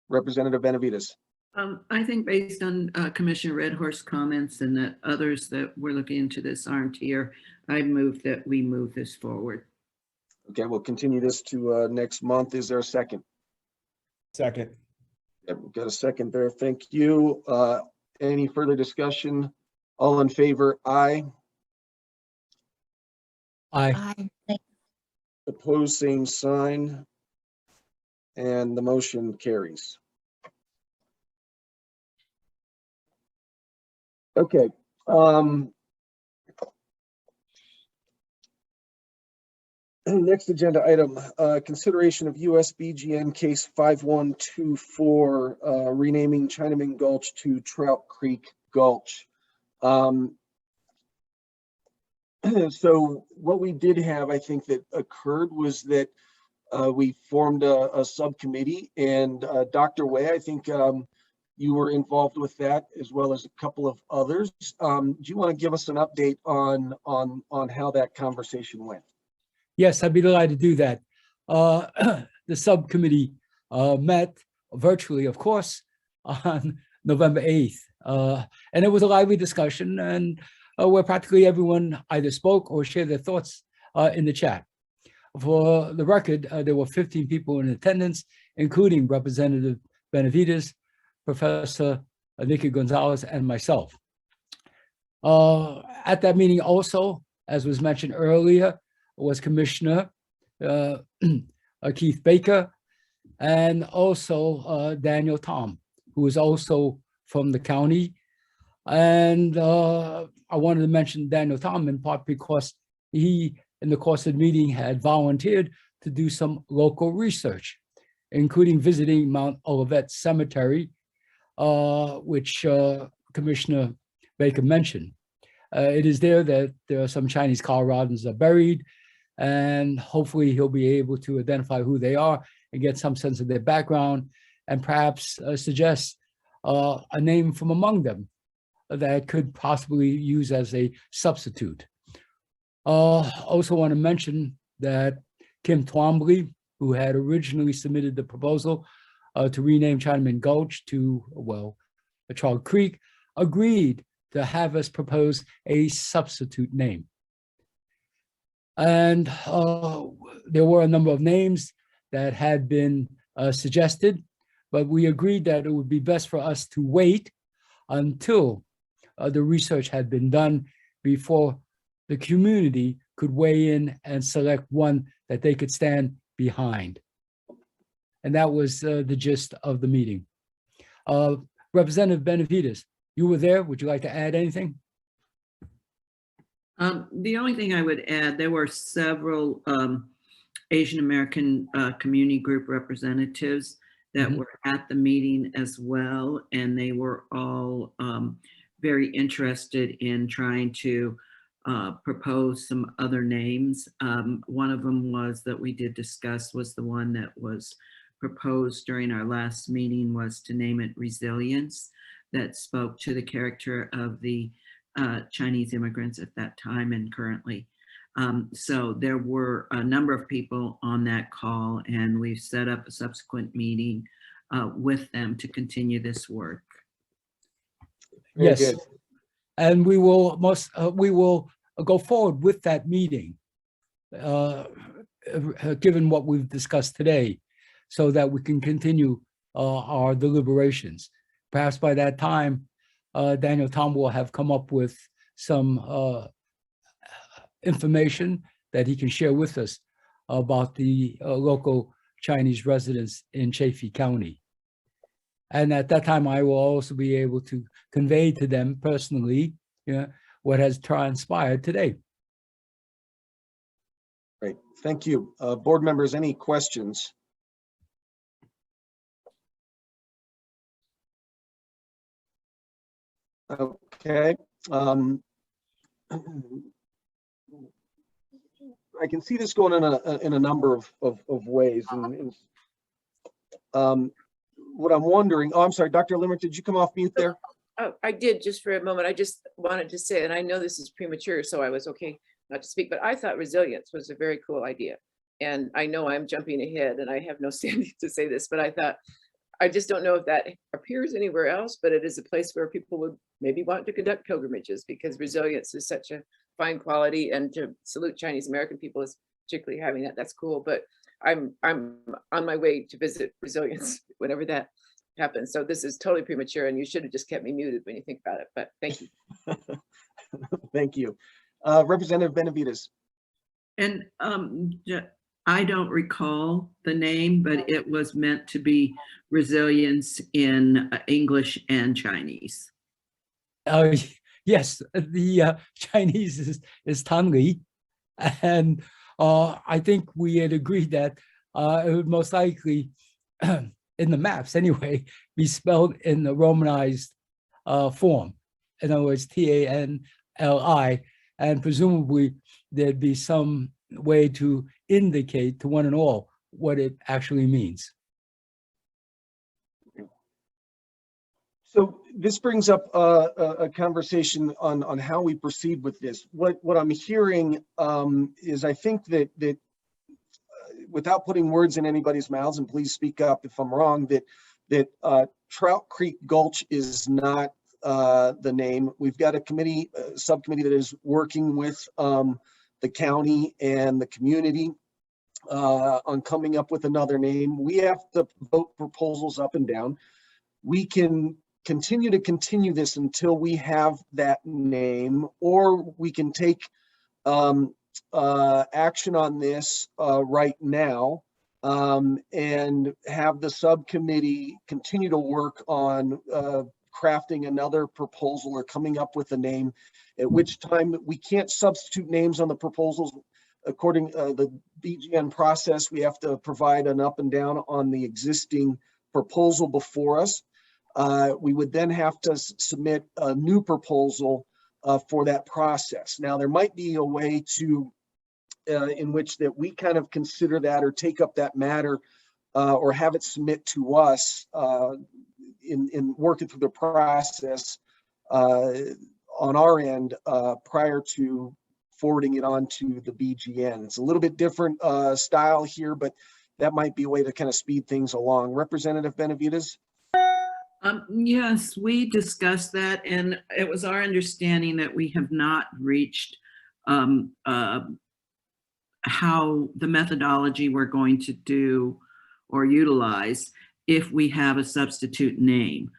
Speaker 1: Representative Benavides.
Speaker 4: I think based on Commissioner Redhorst's comments and that others that were looking into this aren't here, I move that we move this forward.
Speaker 1: Okay, we'll continue this to next month. Is there a second?
Speaker 8: Second.
Speaker 1: Yep, we've got a second there. Thank you. Any further discussion? All in favor? Aye.
Speaker 9: Aye.
Speaker 1: Opposed, same sign. And the motion carries. Okay. Next agenda item, consideration of USBGN case 5124, renaming Chinaman Gulch to Trout Creek Gulch. So what we did have, I think, that occurred was that we formed a subcommittee, and Dr. Way, I think you were involved with that, as well as a couple of others. Do you want to give us an update on how that conversation went?
Speaker 9: Yes, I'd be delighted to do that. The subcommittee met virtually, of course, on November 8th. And it was a lively discussion, and where practically everyone either spoke or shared their thoughts in the chat. For the record, there were 15 people in attendance, including Representative Benavides, Professor Nikki Gonzalez, and myself. At that meeting also, as was mentioned earlier, was Commissioner Keith Baker, and also Daniel Tom, who is also from the county. And I wanted to mention Daniel Tom in part because he, in the course of the meeting, had volunteered to do some local research, including visiting Mount Olivet Cemetery, which Commissioner Baker mentioned. It is there that there are some Chinese Coloradans are buried, and hopefully he'll be able to identify who they are and get some sense of their background, and perhaps suggest a name from among them that could possibly use as a substitute. Also want to mention that Kim Twombly, who had originally submitted the proposal to rename Chinaman Gulch to, well, Trout Creek, agreed to have us propose a substitute name. And there were a number of names that had been suggested, but we agreed that it would be best for us to wait until the research had been done before the community could weigh in and select one that they could stand behind. And that was the gist of the meeting. Representative Benavides, you were there. Would you like to add anything?
Speaker 4: The only thing I would add, there were several Asian American community group representatives that were at the meeting as well, and they were all very interested in trying to propose some other names. One of them was that we did discuss was the one that was proposed during our last meeting was to name it Resilience. That spoke to the character of the Chinese immigrants at that time and currently. So there were a number of people on that call, and we've set up a subsequent meeting with them to continue this work.
Speaker 1: Very
Speaker 9: Yes.
Speaker 1: good.
Speaker 9: And we will go forward with that meeting, given what we've discussed today, so that we can continue our deliberations. Perhaps by that time, Daniel Tom will have come up with some information that he can share with us about the local Chinese residents in Chaffee County. And at that time, I will also be able to convey to them personally, what has transpired today.
Speaker 1: Great, thank you. Board members, any questions? Okay. I can see this going in a number of ways. And what I'm wondering, oh, I'm sorry, Dr. Limerick, did you come off mute there?
Speaker 11: Oh, I did just for a moment. I just wanted to say, and I know this is premature, so I was okay not to speak, but I thought resilience was a very cool idea. And I know I'm jumping ahead and I have no standing to say this, but I thought, I just don't know if that appears anywhere else, but it is a place where people would maybe want to conduct pilgrimages, because resilience is such a fine quality, and to salute Chinese American people is particularly having that. That's cool. But I'm on my way to visit Resilience whenever that happens. So this is totally premature, and you should have just kept me muted when you think about it. But thank you.
Speaker 1: Thank you. Representative Benavides.
Speaker 4: And I don't recall the name, but it was meant to be Resilience in English and Chinese.
Speaker 9: Yes, the Chinese is Tanli, and I think we had agreed that it would most likely, in the maps anyway, be spelled in the Romanized form. In other words, Tanli, and presumably there'd be some way to indicate to one and all what it actually means.
Speaker 1: So this brings up a conversation on how we proceed with this. What I'm hearing is, I think that without putting words in anybody's mouths, and please speak up if I'm wrong, that Trout Creek Gulch is not the name. We've got a subcommittee that is working with the county and the community on coming up with another name. We have to vote proposals up and down. We can continue this until we have that name, or we can take action on this right now and have the subcommittee continue to work on crafting another proposal or coming up with a name, at which time we can't substitute names on the proposals. According the BGN process, we have to provide an up and down on the existing proposal before us. We would then have to submit a new proposal for that process. Now, there might be a way to, in which that we kind of consider that or take up that matter or have it submit to us in working through the process on our end prior to forwarding it on to the BGN. It's a little bit different style here, but that might be a way to kind of speed things along. Representative Benavides?
Speaker 4: Yes, we discussed that, and it was our understanding that we have not reached how the methodology we're going to do or utilize if we have a substitute name.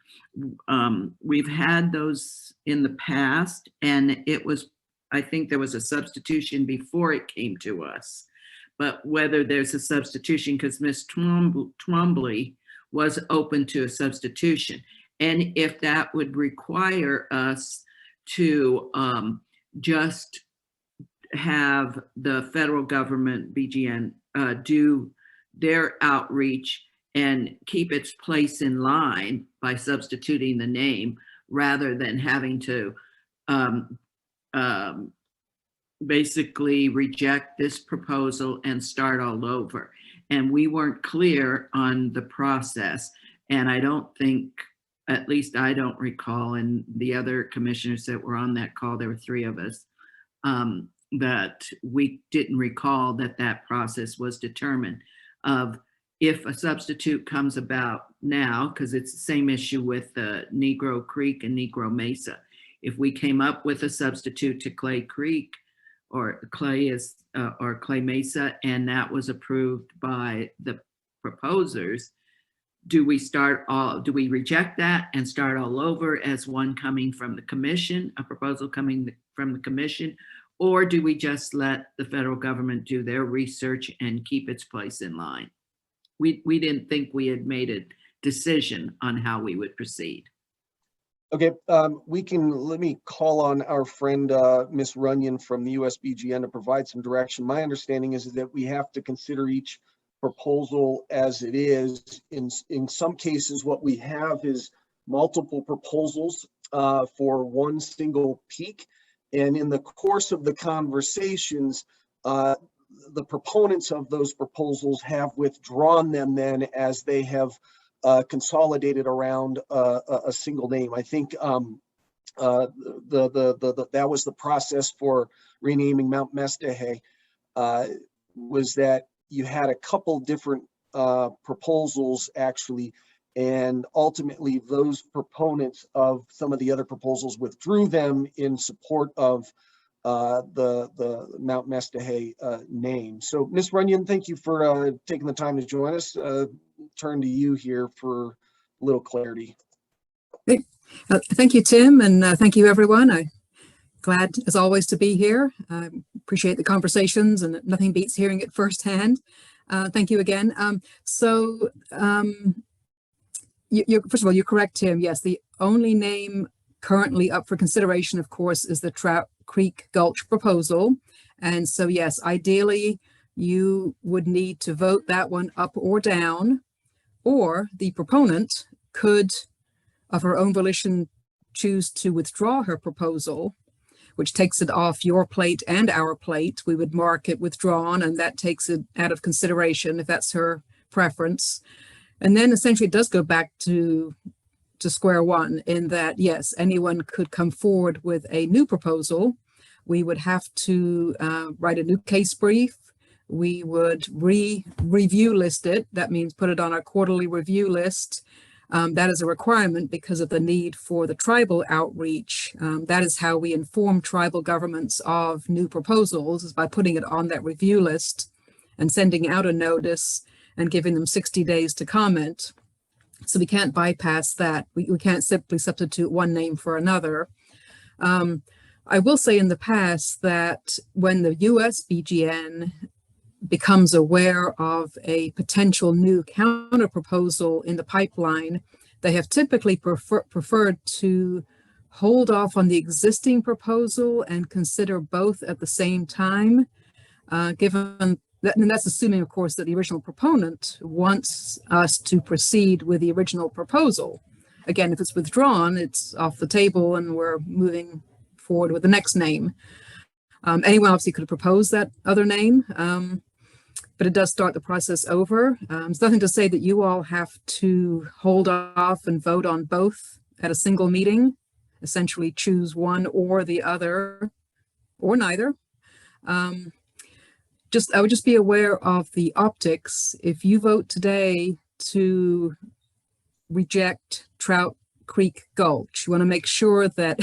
Speaker 4: We've had those in the past, and I think there was a substitution before it came to us. But whether there's a substitution, because Ms. Twombly was open to a substitution. And if that would require us to just have the federal government, BGN, do their outreach and keep its place in line by substituting the name, rather than having to basically reject this proposal and start all over. and we weren't clear on the process. And I don't think, at least I don't recall, and the other commissioners that were on that call, there were 3 of us, that we didn't recall that that process was determined of if a substitute comes about now, because it's the same issue with Negro Creek and Negro Mesa. If we came up with a substitute to Clay Creek or Clay Mesa, and that was approved by the proposers, do we reject that and start all over as one coming from the commission, a proposal coming from the commission, or do we just let the federal government do their research and keep its place in line? We didn't think we had made a decision on how we would proceed.
Speaker 1: Okay, let me call on our friend, Ms. Runyon from the USBGN to provide some direction. My understanding is that we have to consider each proposal as it is. In some cases, what we have is multiple proposals for one single peak. And in the course of the conversations, the proponents of those proposals have withdrawn them then as they have consolidated around a single name. I think that was the process for renaming Mount Mestehe, was that you had a couple different proposals actually, and ultimately those proponents of some of the other proposals withdrew them in support of the Mount Mestehe name. So Ms. Runyon, thank you for taking the time to join us. Turn to you here for a little clarity.
Speaker 16: Thank you, Tim, and thank you, everyone. I'm glad, as always, to be here. I appreciate the conversations, and nothing beats hearing it firsthand. Thank you again. First of all, you're correct, Tim. Yes, the only name currently up for consideration, of course, is the Trout Creek Gulch proposal. And so, yes, ideally, you would need to vote that one up or down, or the proponent could, of her own volition, choose to withdraw her proposal, which takes it off your plate and our plate. We would mark it withdrawn, and that takes it out of consideration if that's her preference. And then essentially it does go back to square one, in that, yes, anyone could come forward with a new proposal. We would have to write a new case brief. We would review list it. That means put it on our quarterly review list. That is a requirement because of the need for the tribal outreach. That is how we inform tribal governments of new proposals, is by putting it on that review list and sending out a notice and giving them 60 days to comment. So we can't bypass that. We can't simply substitute one name for another. I will say in the past that when the USBGN becomes aware of a potential new counter proposal in the pipeline, they have typically preferred to hold off on the existing proposal and consider both at the same time, given that, and that's assuming, of course, that the original proponent wants us to proceed with the original proposal. Again, if it's withdrawn, it's off the table and we're moving forward with the next name. Anyone obviously could propose that other name, but it does start the process over. There's nothing to say that you all have to hold off and vote on both at a single meeting, essentially choose one or the other, or neither. I would just be aware of the optics. If you vote today to reject Trout Creek Gulch, you want to make sure that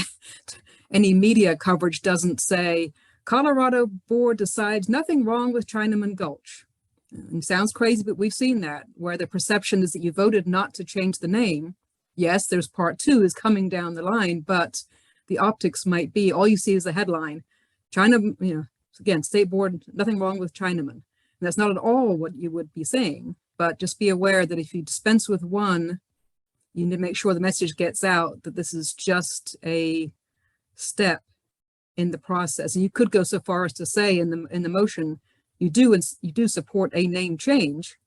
Speaker 16: any media coverage doesn't say, Colorado board decides nothing wrong with Chinaman Gulch. It sounds crazy, but we've seen that, where the perception is that you voted not to change the name. Yes, there's part 2 is coming down the line, but the optics might be, all you see is the headline. China, again, state board, nothing wrong with Chinaman. And that's not at all what you would be saying, but just be aware that if you dispense with one, you need to make sure the message gets out that this is just a step in the process. And you could go so far as to say in the motion, you do support a name change,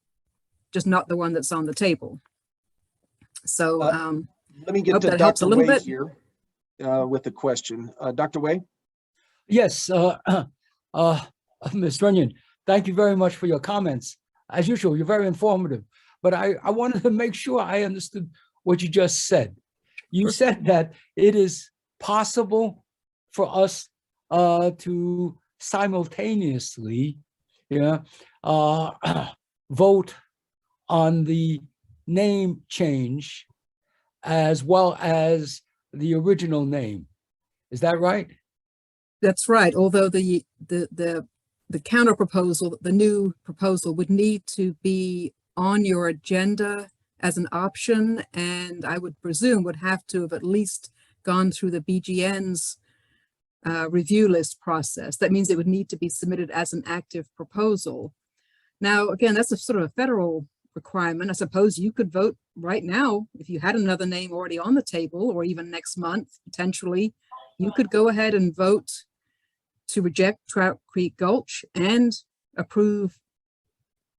Speaker 16: just not the one that's on the table. So
Speaker 1: let me get to Dr. Way here with a question. Dr. Way?
Speaker 9: Yes, Ms. Runyon, thank you very much for your comments. as usual, you're very informative, but I wanted to make sure I understood what you just said. You said that it is possible for us to simultaneously, vote on the name change as well as the original name. Is that right?
Speaker 16: That's right. Although the counter proposal, the new proposal would need to be on your agenda as an option, and I would presume would have to have at least gone through the BGN's review list process. That means it would need to be submitted as an active proposal. Now, again, that's a sort of a federal requirement. I suppose you could vote right now if you had another name already on the table, or even next month, potentially, you could go ahead and vote to reject Trout Creek Gulch and approve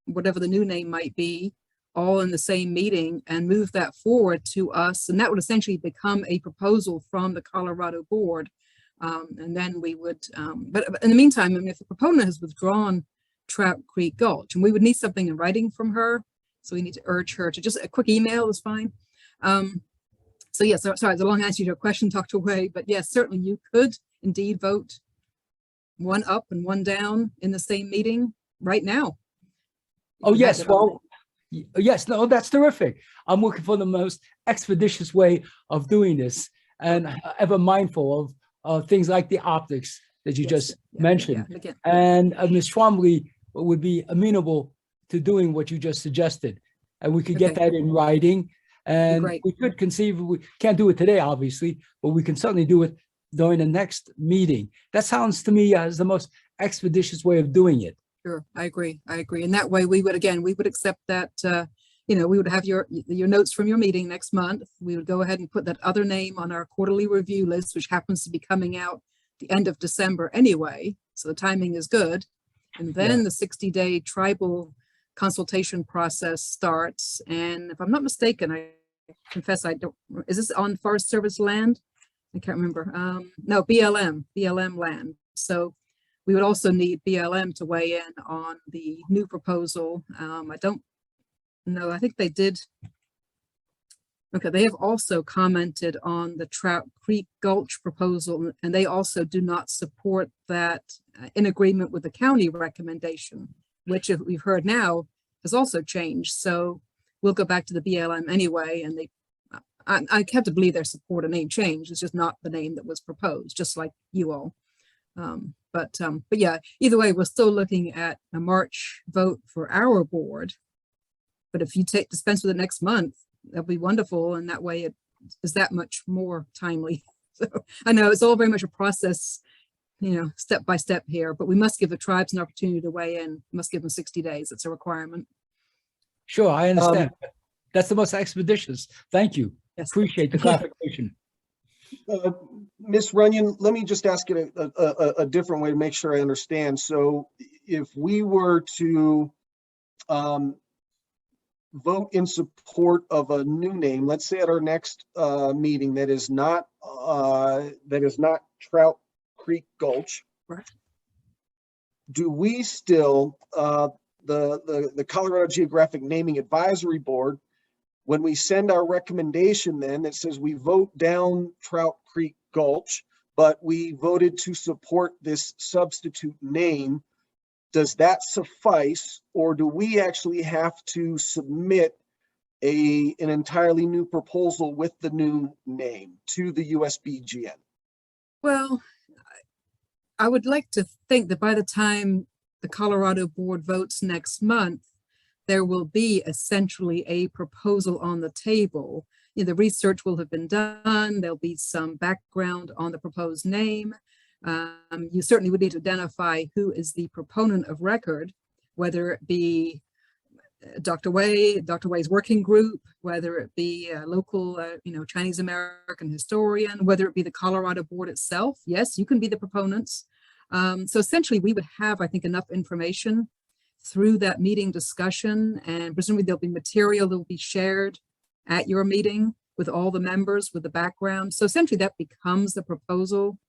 Speaker 16: whatever the new name might be, all in the same meeting, and move that forward to us. And that would essentially become a proposal from the Colorado board. And then we would, but in the meantime, I mean, if the proponent has withdrawn Trout Creek Gulch, and we would need something in writing from her, so we need to urge her to just a quick email is fine. So yes, sorry, it's a long answer to your question, Dr. Way, but yes, certainly you could indeed vote one up and one down in the same meeting right now.
Speaker 9: Oh, yes. Well, yes, no, that's terrific. I'm looking for the most expeditious way of doing this, and ever mindful of things like the optics that you just mentioned. And Ms. Twombly would be amenable to doing what you just suggested. And we could get that in writing. And we could conceive, we can't do it today, obviously, but we can certainly do it during the next meeting. That sounds to me as the most expeditious way of doing it.
Speaker 16: Sure, I agree. I agree. And that way we would accept that, we would have your notes from your meeting next month. We would go ahead and put that other name on our quarterly review list, which happens to be coming out the end of December anyway. So the timing is good. And then the 60-day tribal consultation process starts. And if I'm not mistaken, I confess I don't, is this on Forest Service land? I can't remember. No, BLM land. So we would also need BLM to weigh in on the new proposal. I don't know, I think they did. Okay, they have also commented on the Trout Creek Gulch proposal, and they also do not support that in agreement with the county recommendation, which, if we've heard now, has also changed. So we'll go back to the BLM anyway, and I have to believe their support a name change. It's just not the name that was proposed, just like you all. But yeah, either way, we're still looking at a March vote for our board. But if you dispense with it next month, that'll be wonderful. And that way it is that much more timely. So I know it's all very much a process, step by step here, but we must give the tribes an opportunity to weigh in. We must give them 60 days. It's a requirement.
Speaker 9: Sure, I understand. That's the most expeditious. Thank you.
Speaker 16: Yes.
Speaker 9: Appreciate the clarification.
Speaker 1: Ms. Runyon, let me just ask it a different way to make sure I understand. So if we were to vote in support of a new name, let's say at our next meeting that is not Trout Creek Gulch,
Speaker 16: right?
Speaker 1: Do we still the Colorado Geographic Naming Advisory Board, when we send our recommendation then that says we vote down Trout Creek Gulch, but we voted to support this substitute name, does that suffice, or do we actually have to submit an entirely new proposal with the new name to the USBGN?
Speaker 16: Well, I would like to think that by the time the Colorado board votes next month, there will be essentially a proposal on the table. The research will have been done. There'll be some background on the proposed name. You certainly would need to identify who is the proponent of record, whether it be Dr. Way's working group, whether it be a local, Chinese American historian, whether it be the Colorado board itself. Yes, you can be the proponents. So essentially we would have, I think, enough information through that meeting discussion, and presumably there'll be material that will be shared at your meeting with all the members with the background. So essentially that becomes the proposal.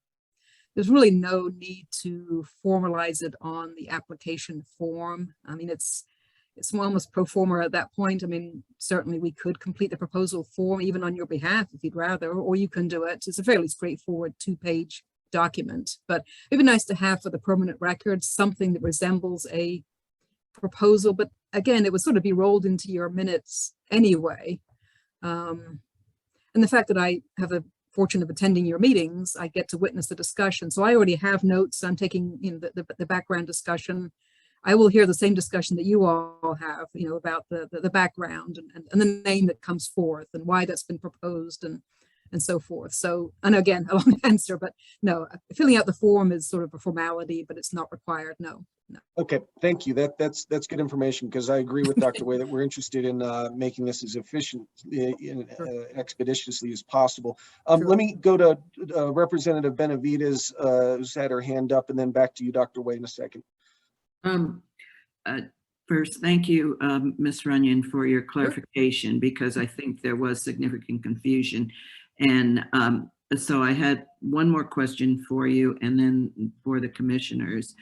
Speaker 16: There's really no need to formalize it on the application form. I mean, it's it's almost pro forma at that point. I mean, certainly we could complete the proposal form even on your behalf if you'd rather, or you can do it. It's a fairly straightforward 2-page document, but it'd be nice to have for the permanent record something that resembles a proposal. But again, it would sort of be rolled into your minutes anyway. And the fact that I have the fortune of attending your meetings, I get to witness the discussion. So I already have notes. I'm taking, you know, the background discussion. I will hear the same discussion that you all have, you know, about the background and the name that comes forth and why that's been proposed and so forth. So, and again, a long answer, but no, filling out the form is sort of a formality, but it's not required. No.
Speaker 1: Okay, thank you. That's good information, because I agree with Dr. Way that we're interested in making this as efficient and expeditiously as possible. Let me go to Representative Benavides, who's had her hand up, and then back to you, Dr. Way, in a second.
Speaker 4: First, thank you, Ms. Runyon, for your clarification, because I think there was significant confusion. And so I had one more question for you, and then for the commissioners.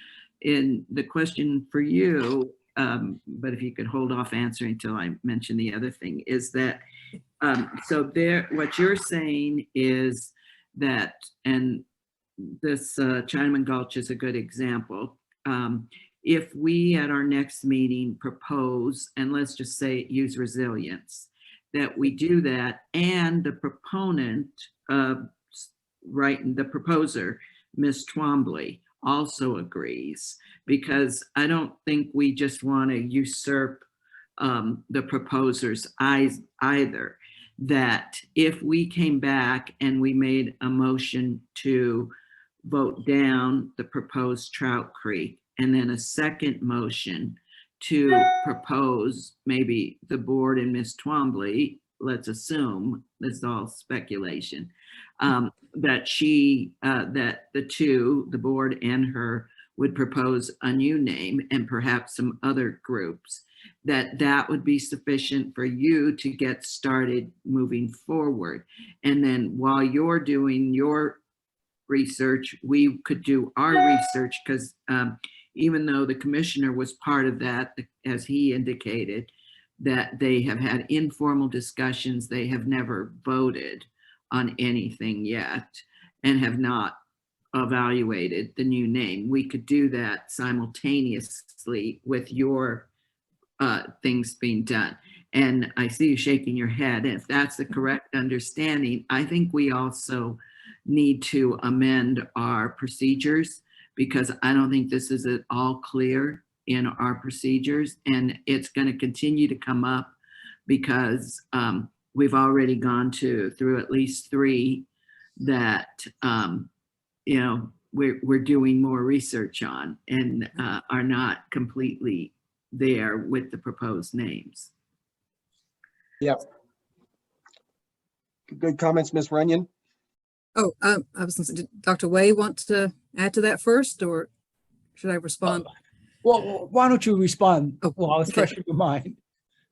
Speaker 4: In the question for you, but if you could hold off answering until I mention the other thing, is that so there, what you're saying is that, and this Chinaman Gulch is a good example. If we at our next meeting propose, and let's just say use resilience, that we do that, and the proponent, the proposer, Ms. Twombly, also agrees, because I don't think we just want to usurp the proposer's eyes either. That if we came back and we made a motion to vote down the proposed Trout Creek, and then a second motion to propose maybe the board and Ms. Twombly, let's assume, this is all speculation, that the two, the board and her, would propose a new name and perhaps some other groups, that would be sufficient for you to get started moving forward. And then while you're doing your research, we could do our research, because even though the commissioner was part of that, as he indicated, that they have had informal discussions, they have never voted on anything yet and have not evaluated the new name. We could do that simultaneously with your things being done. And I see you shaking your head. If that's the correct understanding, I think we also need to amend our procedures, because I don't think this is at all clear in our procedures, and it's going to continue to come up because we've already gone through at least 3 that you know, we're doing more research on and are not completely there with the proposed names.
Speaker 1: Yep. Good comments, Ms. Runyon.
Speaker 16: Oh, I was going to say, did Dr. Way want to add to that first, or should I respond?
Speaker 9: Well, why don't you respond while it's
Speaker 16: okay.
Speaker 9: fresh in your mind?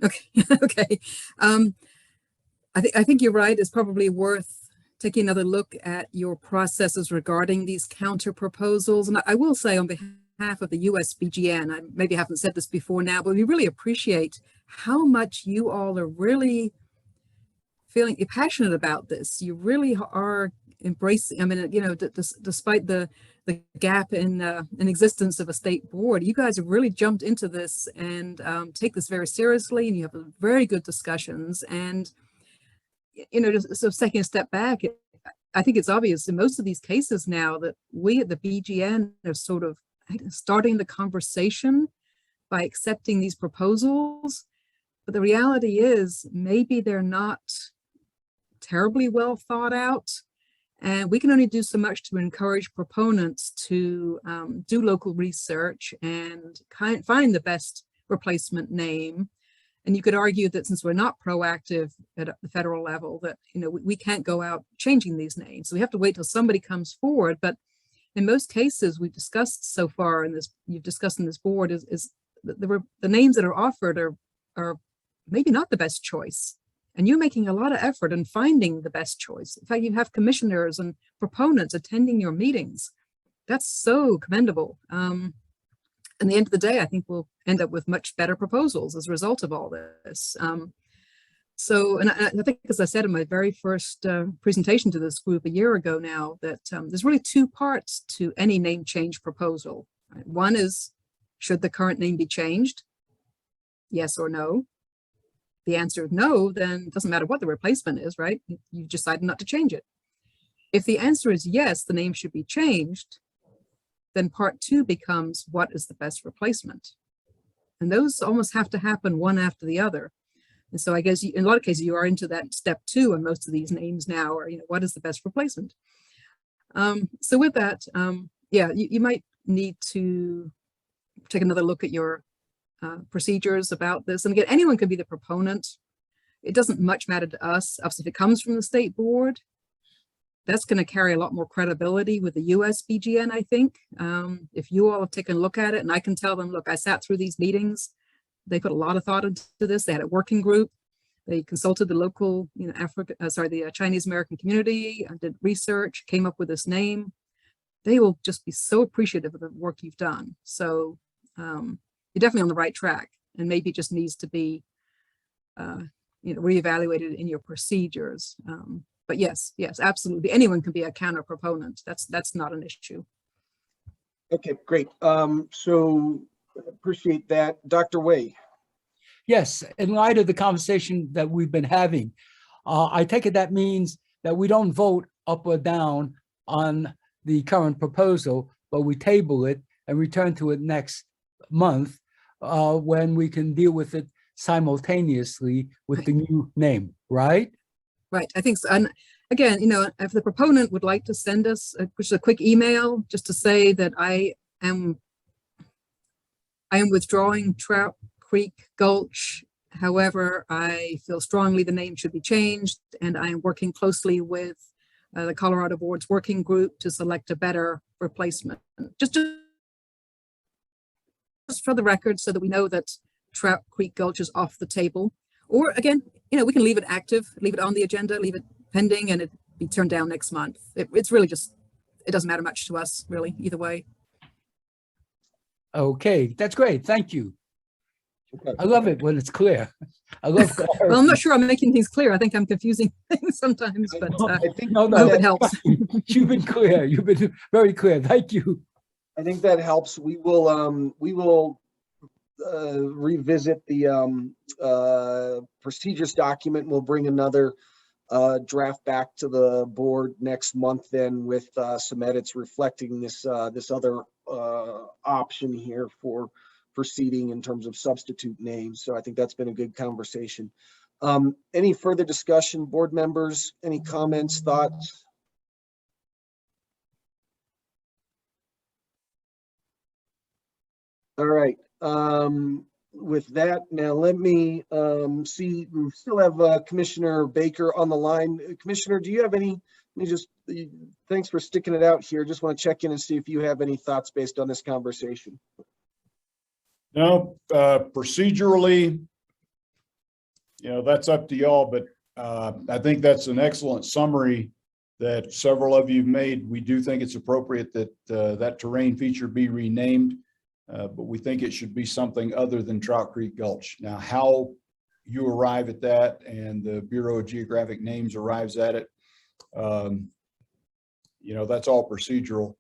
Speaker 16: Okay. Okay. I think you're right. It's probably worth taking another look at your processes regarding these counter proposals. And I will say, on behalf of the USBGN, I maybe haven't said this before now, but we really appreciate how much you all are really feeling passionate about this. You really are embracing, I mean, you know, despite the gap in existence of a state board, you guys have really jumped into this and take this very seriously, and you have very good discussions. And, you know, just so taking a step back, I think it's obvious in most of these cases now that we at the BGN are sort of starting the conversation by accepting these proposals. But the reality is maybe they're not terribly well thought out. And we can only do so much to encourage proponents to do local research and find the best replacement name. And you could argue that since we're not proactive at the federal level, that, you know, we can't go out changing these names. So we have to wait till somebody comes forward. But in most cases we've discussed so far, and you've discussed in this board, is the names that are offered are maybe not the best choice. And you're making a lot of effort in finding the best choice. In fact, you have commissioners and proponents attending your meetings. That's so commendable. in the end of the day, I think we'll end up with much better proposals as a result of all this. And I think, as I said in my very first presentation to this group a year ago now, that there's really two parts to any name change proposal. Right? One is, should the current name be changed? Yes or no? The answer is no, then it doesn't matter what the replacement is, right? You've decided not to change it. If the answer is yes, the name should be changed, then part two becomes, what is the best replacement? And those almost have to happen one after the other. And so I guess in a lot of cases, you are into that step two on most of these names now, or, what is the best replacement? So with that, you might need to take another look at your procedures about this. And again, anyone can be the proponent. It doesn't much matter to us. Obviously, if it comes from the state board, that's going to carry a lot more credibility with the US BGN, I think. If you all have taken a look at it, and I can tell them, look, I sat through these meetings. They put a lot of thought into this. They had a working group. They consulted the local, the Chinese American community, did research, came up with this name. They will just be so appreciative of the work you've done. So you're definitely on the right track, and maybe it just needs to be, reevaluated in your procedures. But yes, absolutely. Anyone can be a counter proponent. That's not an issue.
Speaker 1: Okay, great. So appreciate that. Dr. Wei.
Speaker 9: Yes, in light of the conversation that we've been having, I take it that means that we don't vote up or down on the current proposal, but we table it and return to it next month when we can deal with it simultaneously with the new name, right?
Speaker 16: Right, I think so. And again, if the proponent would like to send us just a quick email just to say that I am withdrawing Trout Creek Gulch. However, I feel strongly the name should be changed, and I am working closely with the Colorado Board's working group to select a better replacement. Just for the record, so that we know that Trout Creek Gulch is off the table. Or again, we can leave it active, leave it on the agenda, leave it pending, and it be turned down next month. It's really just, it doesn't matter much to us, really, either way.
Speaker 9: Okay, that's great. Thank you.
Speaker 1: Okay.
Speaker 9: I love it when it's clear. I love clarity.
Speaker 16: Well, I'm not sure I'm making things clear. I think I'm confusing things sometimes, but
Speaker 1: I think
Speaker 16: I hope it helps.
Speaker 9: You've been clear. You've been very clear. Thank you.
Speaker 1: I think that helps. We will revisit the procedures document. We'll bring another draft back to the board next month then with some edits reflecting this other option here for proceeding in terms of substitute names. So I think that's been a good conversation. Any further discussion, board members? Any comments, thoughts? All right. With that, now let me see. We still have Commissioner Baker on the line. Commissioner, do you have any? Thanks for sticking it out here. Just want to check in and see if you have any thoughts based on this conversation.
Speaker 8: No, procedurally, that's up to y'all, but I think that's an excellent summary that several of you made. We do think it's appropriate that that terrain feature be renamed, but we think it should be something other than Trout Creek Gulch. Now, how you arrive at that and the Bureau of Geographic Names arrives at it, that's all procedural,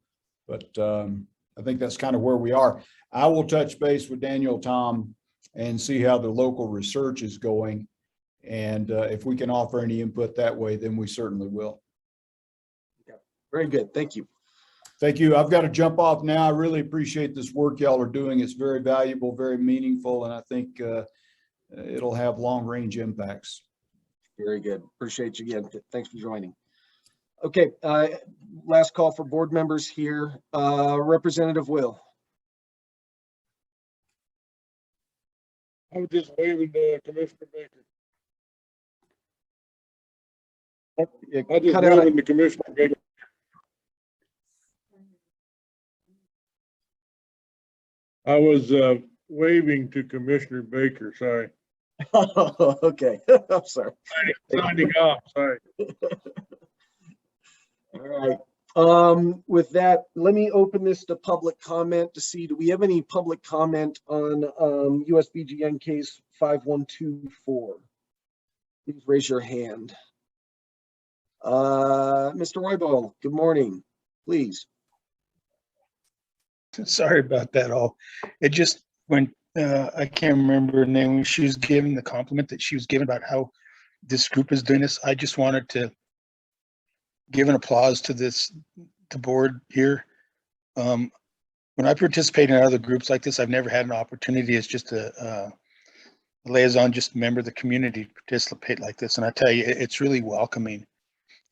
Speaker 8: but I think that's kind of where we are. I will touch base with Daniel, Tom, and see how the local research is going. And if we can offer any input that way, then we certainly will.
Speaker 1: Okay. Very good. Thank you.
Speaker 8: Thank you. I've got to jump off now. I really appreciate this work y'all are doing. It's very valuable, very meaningful, and I think it'll have long range impacts.
Speaker 1: Very good. Appreciate you again. Thanks for joining. Okay. Last call for board members here. Representative Will.
Speaker 10: I was just waving Commissioner Baker. I just waving to Commissioner Baker. I was waving to Commissioner Baker, sorry.
Speaker 1: Oh, okay. I'm sorry.
Speaker 10: Signing off, sorry.
Speaker 1: All right. With that, let me open this to public comment to see, do we have any public comment on USBGN case 5124? Please raise your hand. Mr. Roybal, good morning, please.
Speaker 15: Sorry about that all. It just when I can't remember her name, when she was giving the compliment that she was giving about how this group is doing this, I just wanted to give an applause to the board here. When I participate in other groups like this, I've never had an opportunity as just a liaison, just a member of the community to participate like this. And I tell you, it's really welcoming.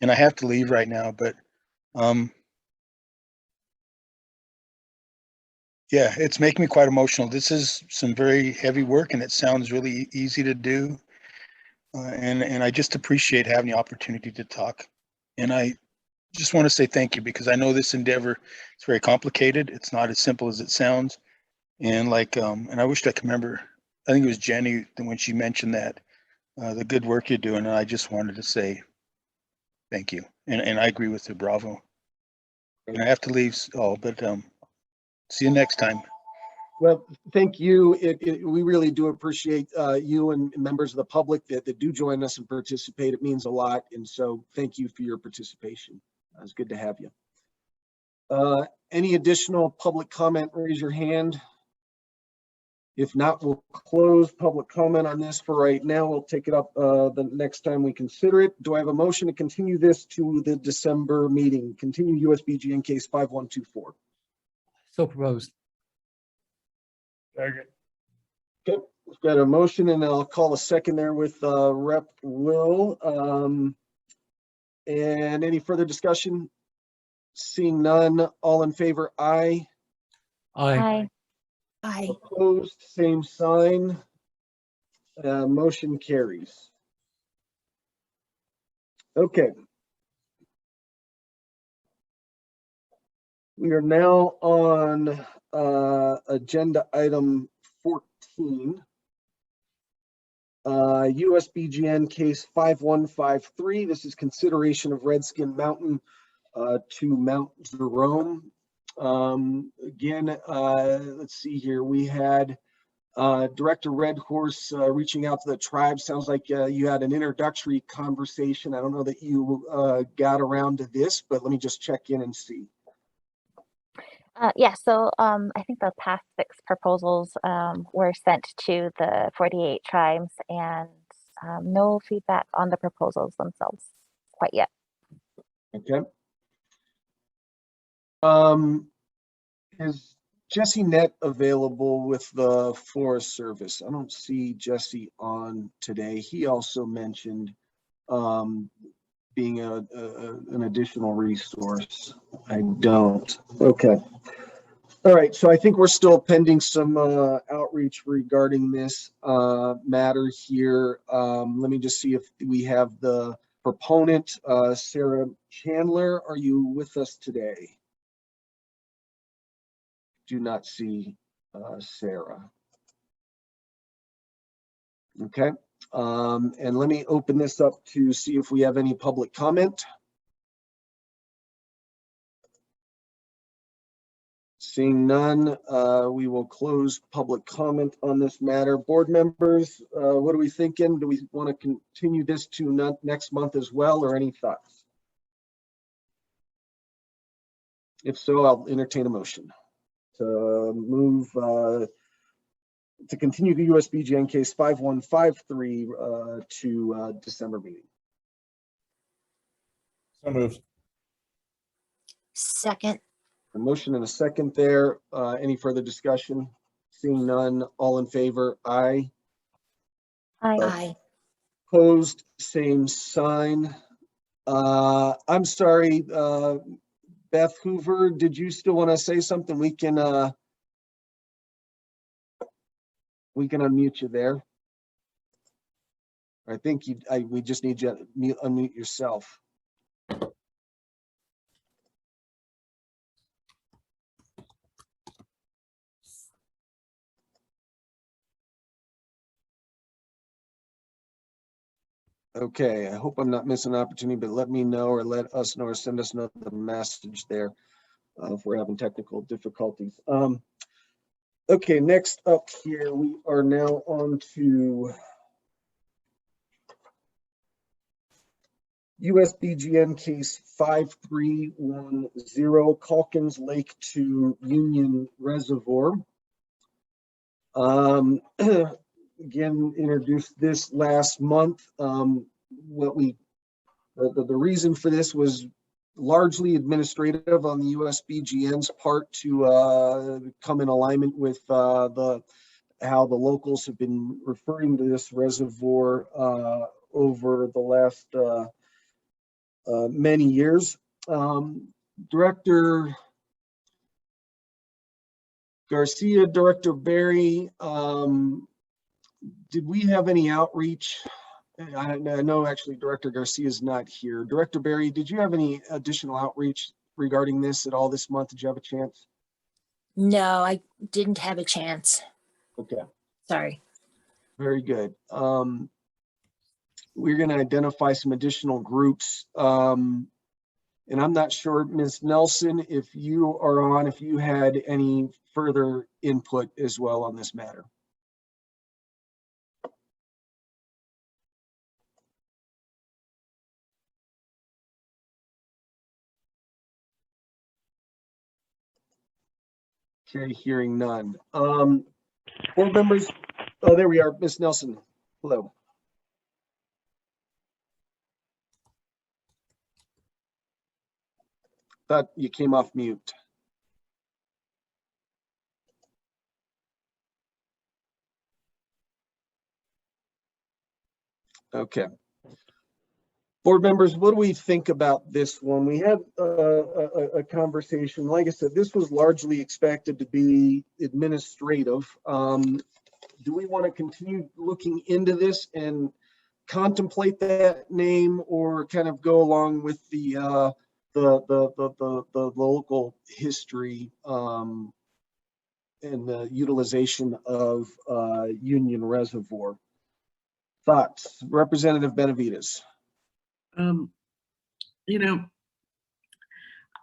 Speaker 15: And I have to leave right now, but yeah, it's making me quite emotional. This is some very heavy work and it sounds really easy to do. And I just appreciate having the opportunity to talk. And I just want to say thank you because I know this endeavor is very complicated. It's not as simple as it sounds. And like, and I wish I could remember, I think it was Jenny when she mentioned that, the good work you're doing. And I just wanted to say thank you. And I agree with you, bravo. And I have to leave, but see you next time.
Speaker 1: Well, thank you. We really do appreciate you and members of the public that do join us and participate. It means a lot. And so thank you for your participation. It's good to have you. Any additional public comment, raise your hand. If not, we'll close public comment on this for right now. We'll take it up the next time we consider it. Do I have a motion to continue this to the December meeting? Continue USBGN case 5124.
Speaker 9: So proposed.
Speaker 12: Second.
Speaker 1: Okay, we've got a motion and I'll call a second there with Rep. Will. And any further discussion? Seeing none, all in favor, aye.
Speaker 9: Aye.
Speaker 3: Aye.
Speaker 1: Opposed, same sign. Motion carries. Okay. We are now on agenda item 14. USBGN case 5153. This is consideration of Redskin Mountain to Mount Jerome. Again, let's see here. We had Director Redhorse reaching out to the tribe. Sounds like you had an introductory conversation. I don't know that you got around to this, but let me just check in and see.
Speaker 6: Yeah, so I think the past 6 proposals were sent to the 48 tribes and no feedback on the proposals themselves quite yet.
Speaker 1: Okay. Is Jesse Nett available with the Forest Service? I don't see Jesse on today. He also mentioned being an additional resource. I don't. Okay. All right. So I think we're still pending some outreach regarding this matter here. Let me just see if we have the proponent, Sarah Chandler. Are you with us today? Do not see Sarah. Okay. And let me open this up to see if we have any public comment. Seeing none, we will close public comment on this matter. Board members, what are we thinking? Do we want to continue this to next month as well, or any thoughts? If so, I'll entertain a motion to move to continue the USBGN case 5153 to December meeting.
Speaker 8: So moved.
Speaker 3: Second.
Speaker 1: A motion and a second there. Any further discussion? Seeing none, all in favor, aye.
Speaker 3: Aye. Aye.
Speaker 1: Opposed, same sign. I'm sorry, Beth Hoover, did you still want to say something? We can unmute you there. I think we just need you to unmute yourself. Okay, I hope I'm not missing an opportunity, but let me know or let us know or send us another message there if we're having technical difficulties. Okay, next up here, we are now on to USBGN case 5310, Calkins Lake to Union Reservoir. Again, introduced this last month. The reason for this was largely administrative on the USBGN's part to come in alignment with how the locals have been referring to this reservoir over the last many years. Director Garcia, Director Barry, did we have any outreach? I know actually Director Garcia is not here. Director Barry, did you have any additional outreach regarding this at all this month? Did you have a chance?
Speaker 3: No, I didn't have a chance.
Speaker 1: Okay.
Speaker 3: Sorry.
Speaker 1: Very good. We're going to identify some additional groups. And I'm not sure, Ms. Nelson, if you are on, if you had any further input as well on this matter. Okay, hearing none. Board members, oh, there we are, Ms. Nelson. Hello. Thought you came off mute. Okay. Board members, what do we think about this one? We had a conversation. Like I said, this was largely expected to be administrative. Do we want to continue looking into this and contemplate that name, or kind of go along with the local history and the utilization of Union Reservoir? Thoughts, Representative Benavides?
Speaker 4: You know,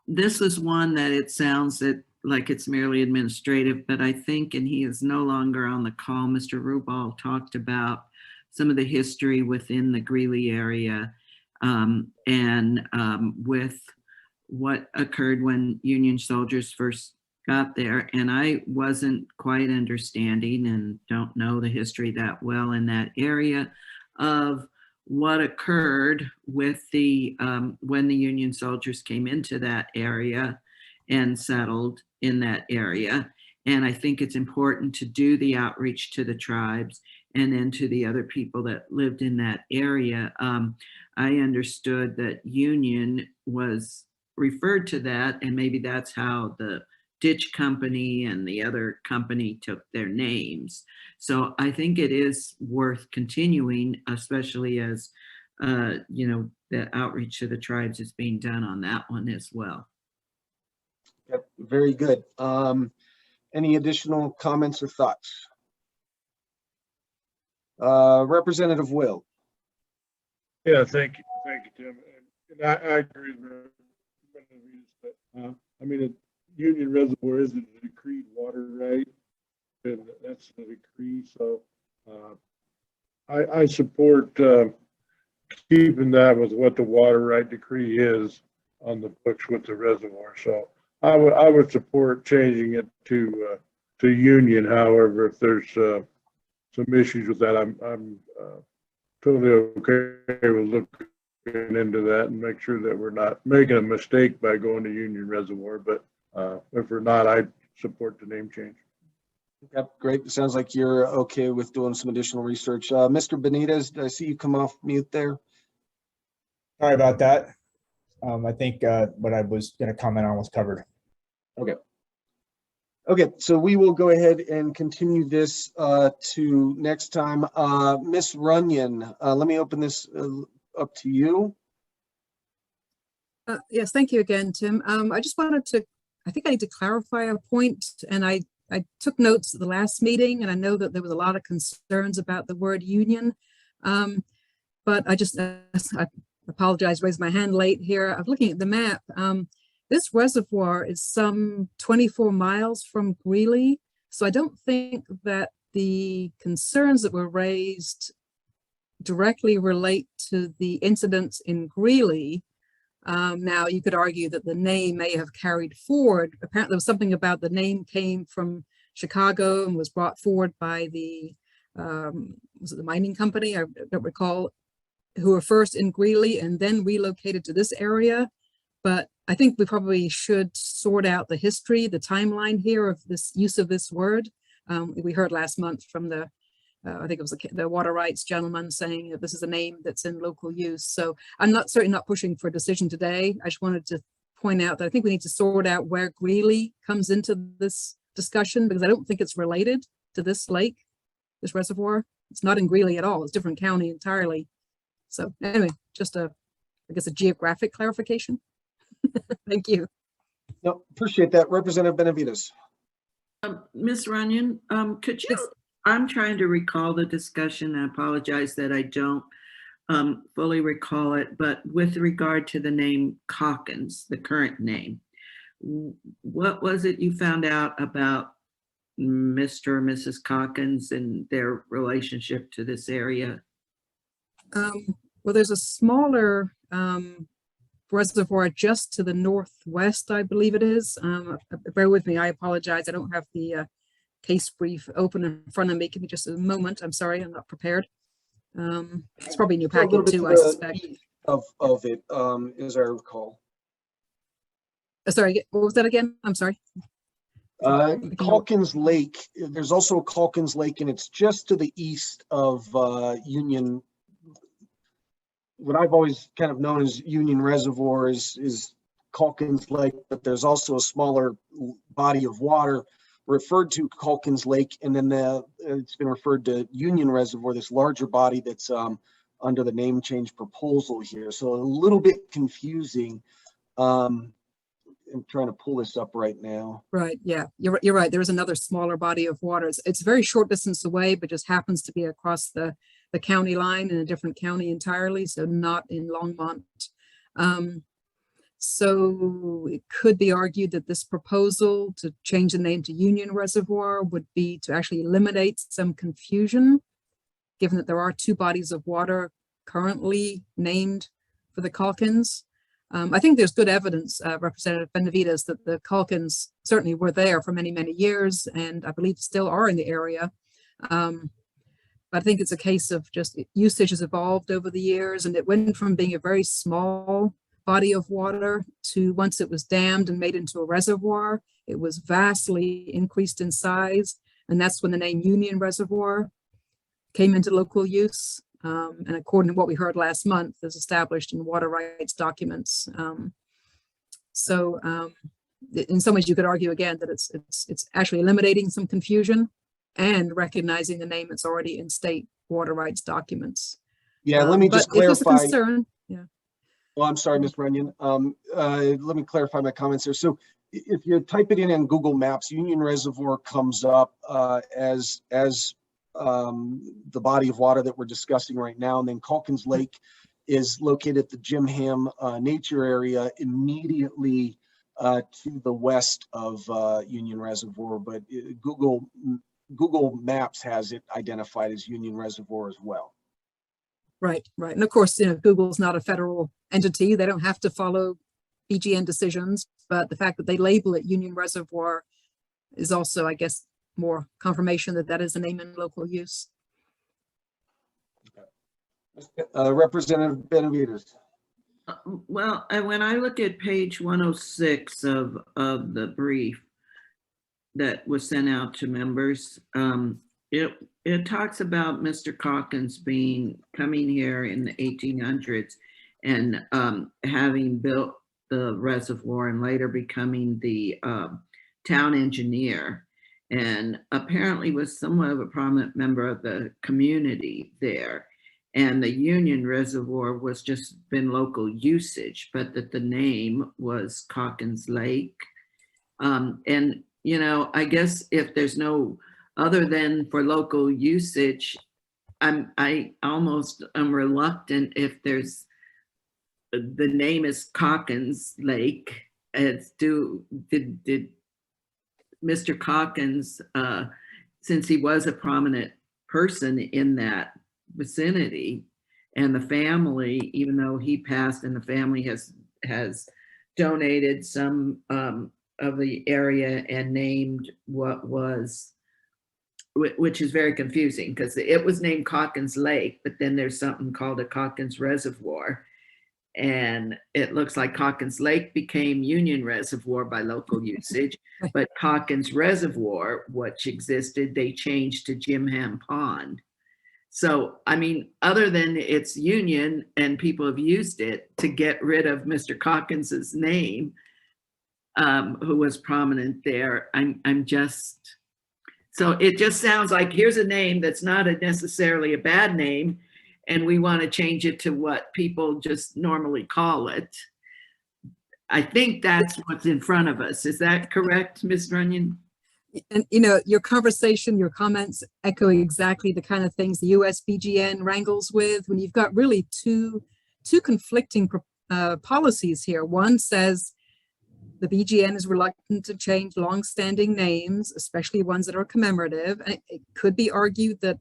Speaker 4: this is one that it sounds like it's merely administrative, but I think, and he is no longer on the call, Mr. Rubal talked about some of the history within the Greeley area and with what occurred when Union soldiers first got there. And I wasn't quite understanding and don't know the history that well in that area of what occurred with the when the Union soldiers came into that area and settled in that area. And I think it's important to do the outreach to the tribes and then to the other people that lived in that area. I understood that Union was referred to that, and maybe that's how the Ditch Company and the other company took their names. So I think it is worth continuing, especially as, you know, the outreach to the tribes is being done on that one as well.
Speaker 1: Yep, very good. Any additional comments or thoughts? Representative Will.
Speaker 10: Yeah, thank you, Tim. And I agree with that. I mean, Union Reservoir is a decreed water right, and that's the decree. So I support keeping that with what the water right decree is on the books with the reservoir. So I would support changing it to Union. However, if there's some issues with that, I'm totally okay with looking into that and make sure that we're not making a mistake by going to Union Reservoir. But if we're not, I support the name change.
Speaker 1: Yep, great. It sounds like you're okay with doing some additional research. Mr. Benitez, did I see you come off mute there?
Speaker 7: Sorry about that. I think what I was going to comment on was covered.
Speaker 1: Okay. Okay, so we will go ahead and continue this to next time. Miss Runyon, let me open this up to you.
Speaker 16: Yes, thank you again, Tim. I just wanted to, I think I need to clarify a point, and I took notes at the last meeting, and I know that there was a lot of concerns about the word union. but I apologize, raised my hand late here. I'm looking at the map. This reservoir is some 24 miles from Greeley. So I don't think that the concerns that were raised directly relate to the incidents in Greeley. Now you could argue that the name may have carried forward. Apparently there was something about the name came from Chicago and was brought forward by the, was it the mining company? I don't recall, who were first in Greeley and then relocated to this area. But I think we probably should sort out the history, the timeline here of this use of this word. We heard last month from the, I think it was the water rights gentleman saying that this is a name that's in local use. So I'm certainly not pushing for a decision today. I just wanted to point out that I think we need to sort out where Greeley comes into this discussion, because I don't think it's related to this lake, this reservoir. It's not in Greeley at all. It's a different county entirely. So anyway, just I guess a geographic clarification. Thank you.
Speaker 1: No, appreciate that. Representative Benavides.
Speaker 4: Ms. Runyon, could you, I'm trying to recall the discussion. I apologize that I don't fully recall it, but with regard to the name Calkins, the current name, what was it you found out about Mr. or Mrs. Calkins and their relationship to this area?
Speaker 16: Well, there's a smaller reservoir just to the northwest, I believe it is. Bear with me, I apologize. I don't have the case brief open in front of me. Give me just a moment. I'm sorry, I'm not prepared. It's probably in your packet too, I suspect.
Speaker 1: Of it, as I recall.
Speaker 16: Sorry, what was that again? I'm sorry.
Speaker 1: Calkins Lake, there's also a Calkins Lake, and it's just to the east of Union. What I've always kind of known as Union Reservoir is Calkins Lake, but there's also a smaller body of water referred to Calkins Lake, and then it's been referred to Union Reservoir, this larger body that's under the name change proposal here. So a little bit confusing. I'm trying to pull this up right now.
Speaker 16: Right, yeah, you're right. There is another smaller body of water. It's very short distance away, but just happens to be across the county line in a different county entirely, so not in Longmont. So it could be argued that this proposal to change the name to Union Reservoir would be to actually eliminate some confusion, given that there are two bodies of water currently named for the Calkins. I think there's good evidence, Representative Benavides, that the Calkins certainly were there for many, many years, and I believe still are in the area. But I think it's a case of just usage has evolved over the years, and it went from being a very small body of water to, once it was dammed and made into a reservoir, it was vastly increased in size. And that's when the name Union Reservoir came into local use. And according to what we heard last month, is established in water rights documents. In some ways you could argue again that it's actually eliminating some confusion and recognizing the name that's already in state water rights documents.
Speaker 1: Yeah, let me just clarify.
Speaker 16: If there's a concern, yeah.
Speaker 1: Well, I'm sorry, Ms. Runyon. Let me clarify my comments here. So if you type it in Google Maps, Union Reservoir comes up as the body of water that we're discussing right now. And then Calkins Lake is located at the Jim Ham Nature Area immediately to the west of Union Reservoir. But Google Maps has it identified as Union Reservoir as well.
Speaker 16: Right, right. And of course, Google's not a federal entity. They don't have to follow BGN decisions, but the fact that they label it Union Reservoir is also, I guess, more confirmation that that is the name in local use.
Speaker 1: Representative Benavides.
Speaker 4: Well, when I look at page 106 of the brief that was sent out to members, it talks about Mr. Calkins coming here in the 1800s and having built the reservoir and later becoming the town engineer, and apparently was somewhat of a prominent member of the community there. And the Union Reservoir was just been local usage, but that the name was Calkins Lake. And, I guess if there's no other than for local usage, I almost am reluctant if there's, the name is Calkins Lake. Did Mr. Calkins, since he was a prominent person in that vicinity, and the family, even though he passed and the family has donated some of the area and named what was, which is very confusing because it was named Calkins Lake, but then there's something called a Calkins Reservoir. And it looks like Calkins Lake became Union Reservoir by local usage, but Calkins Reservoir, which existed, they changed to Jim Ham Pond. So, I mean, other than it's Union and people have used it to get rid of Mr. Calkins's name, who was prominent there, I'm just, so it just sounds like here's a name that's not necessarily a bad name, and we want to change it to what people just normally call it. I think that's what's in front of us. Is that correct, Ms. Runyon?
Speaker 16: And you know, your conversation, your comments echo exactly the kind of things the USBGN wrangles with when you've got really two conflicting policies here. One says the BGN is reluctant to change longstanding names, especially ones that are commemorative. And it could be argued that,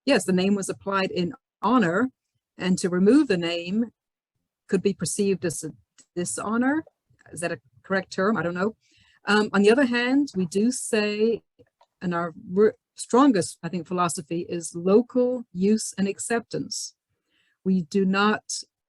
Speaker 16: yes, the name was applied in honor, and to remove the name could be perceived as a dishonor. Is that a correct term? I don't know. On the other hand, we do say, and our strongest, I think, philosophy is local use and acceptance. We do not,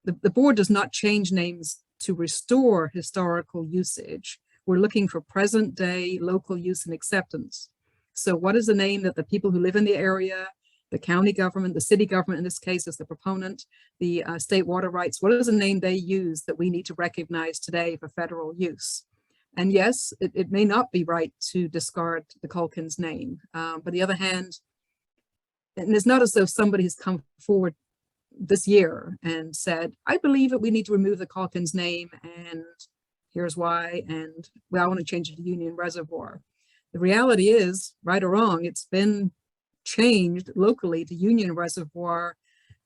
Speaker 16: the board does not change names to restore historical usage. We're looking for present day local use and acceptance. So what is the name that the people who live in the area, the county government, the city government in this case is the proponent, the state water rights, what is the name they use that we need to recognize today for federal use? And yes, it may not be right to discard the Calkins name. But on the other hand, and it's not as though somebody has come forward this year and said, I believe that we need to remove the Calkins name and here's why, and well, I want to change it to Union Reservoir. The reality is, right or wrong, it's been changed locally to Union Reservoir.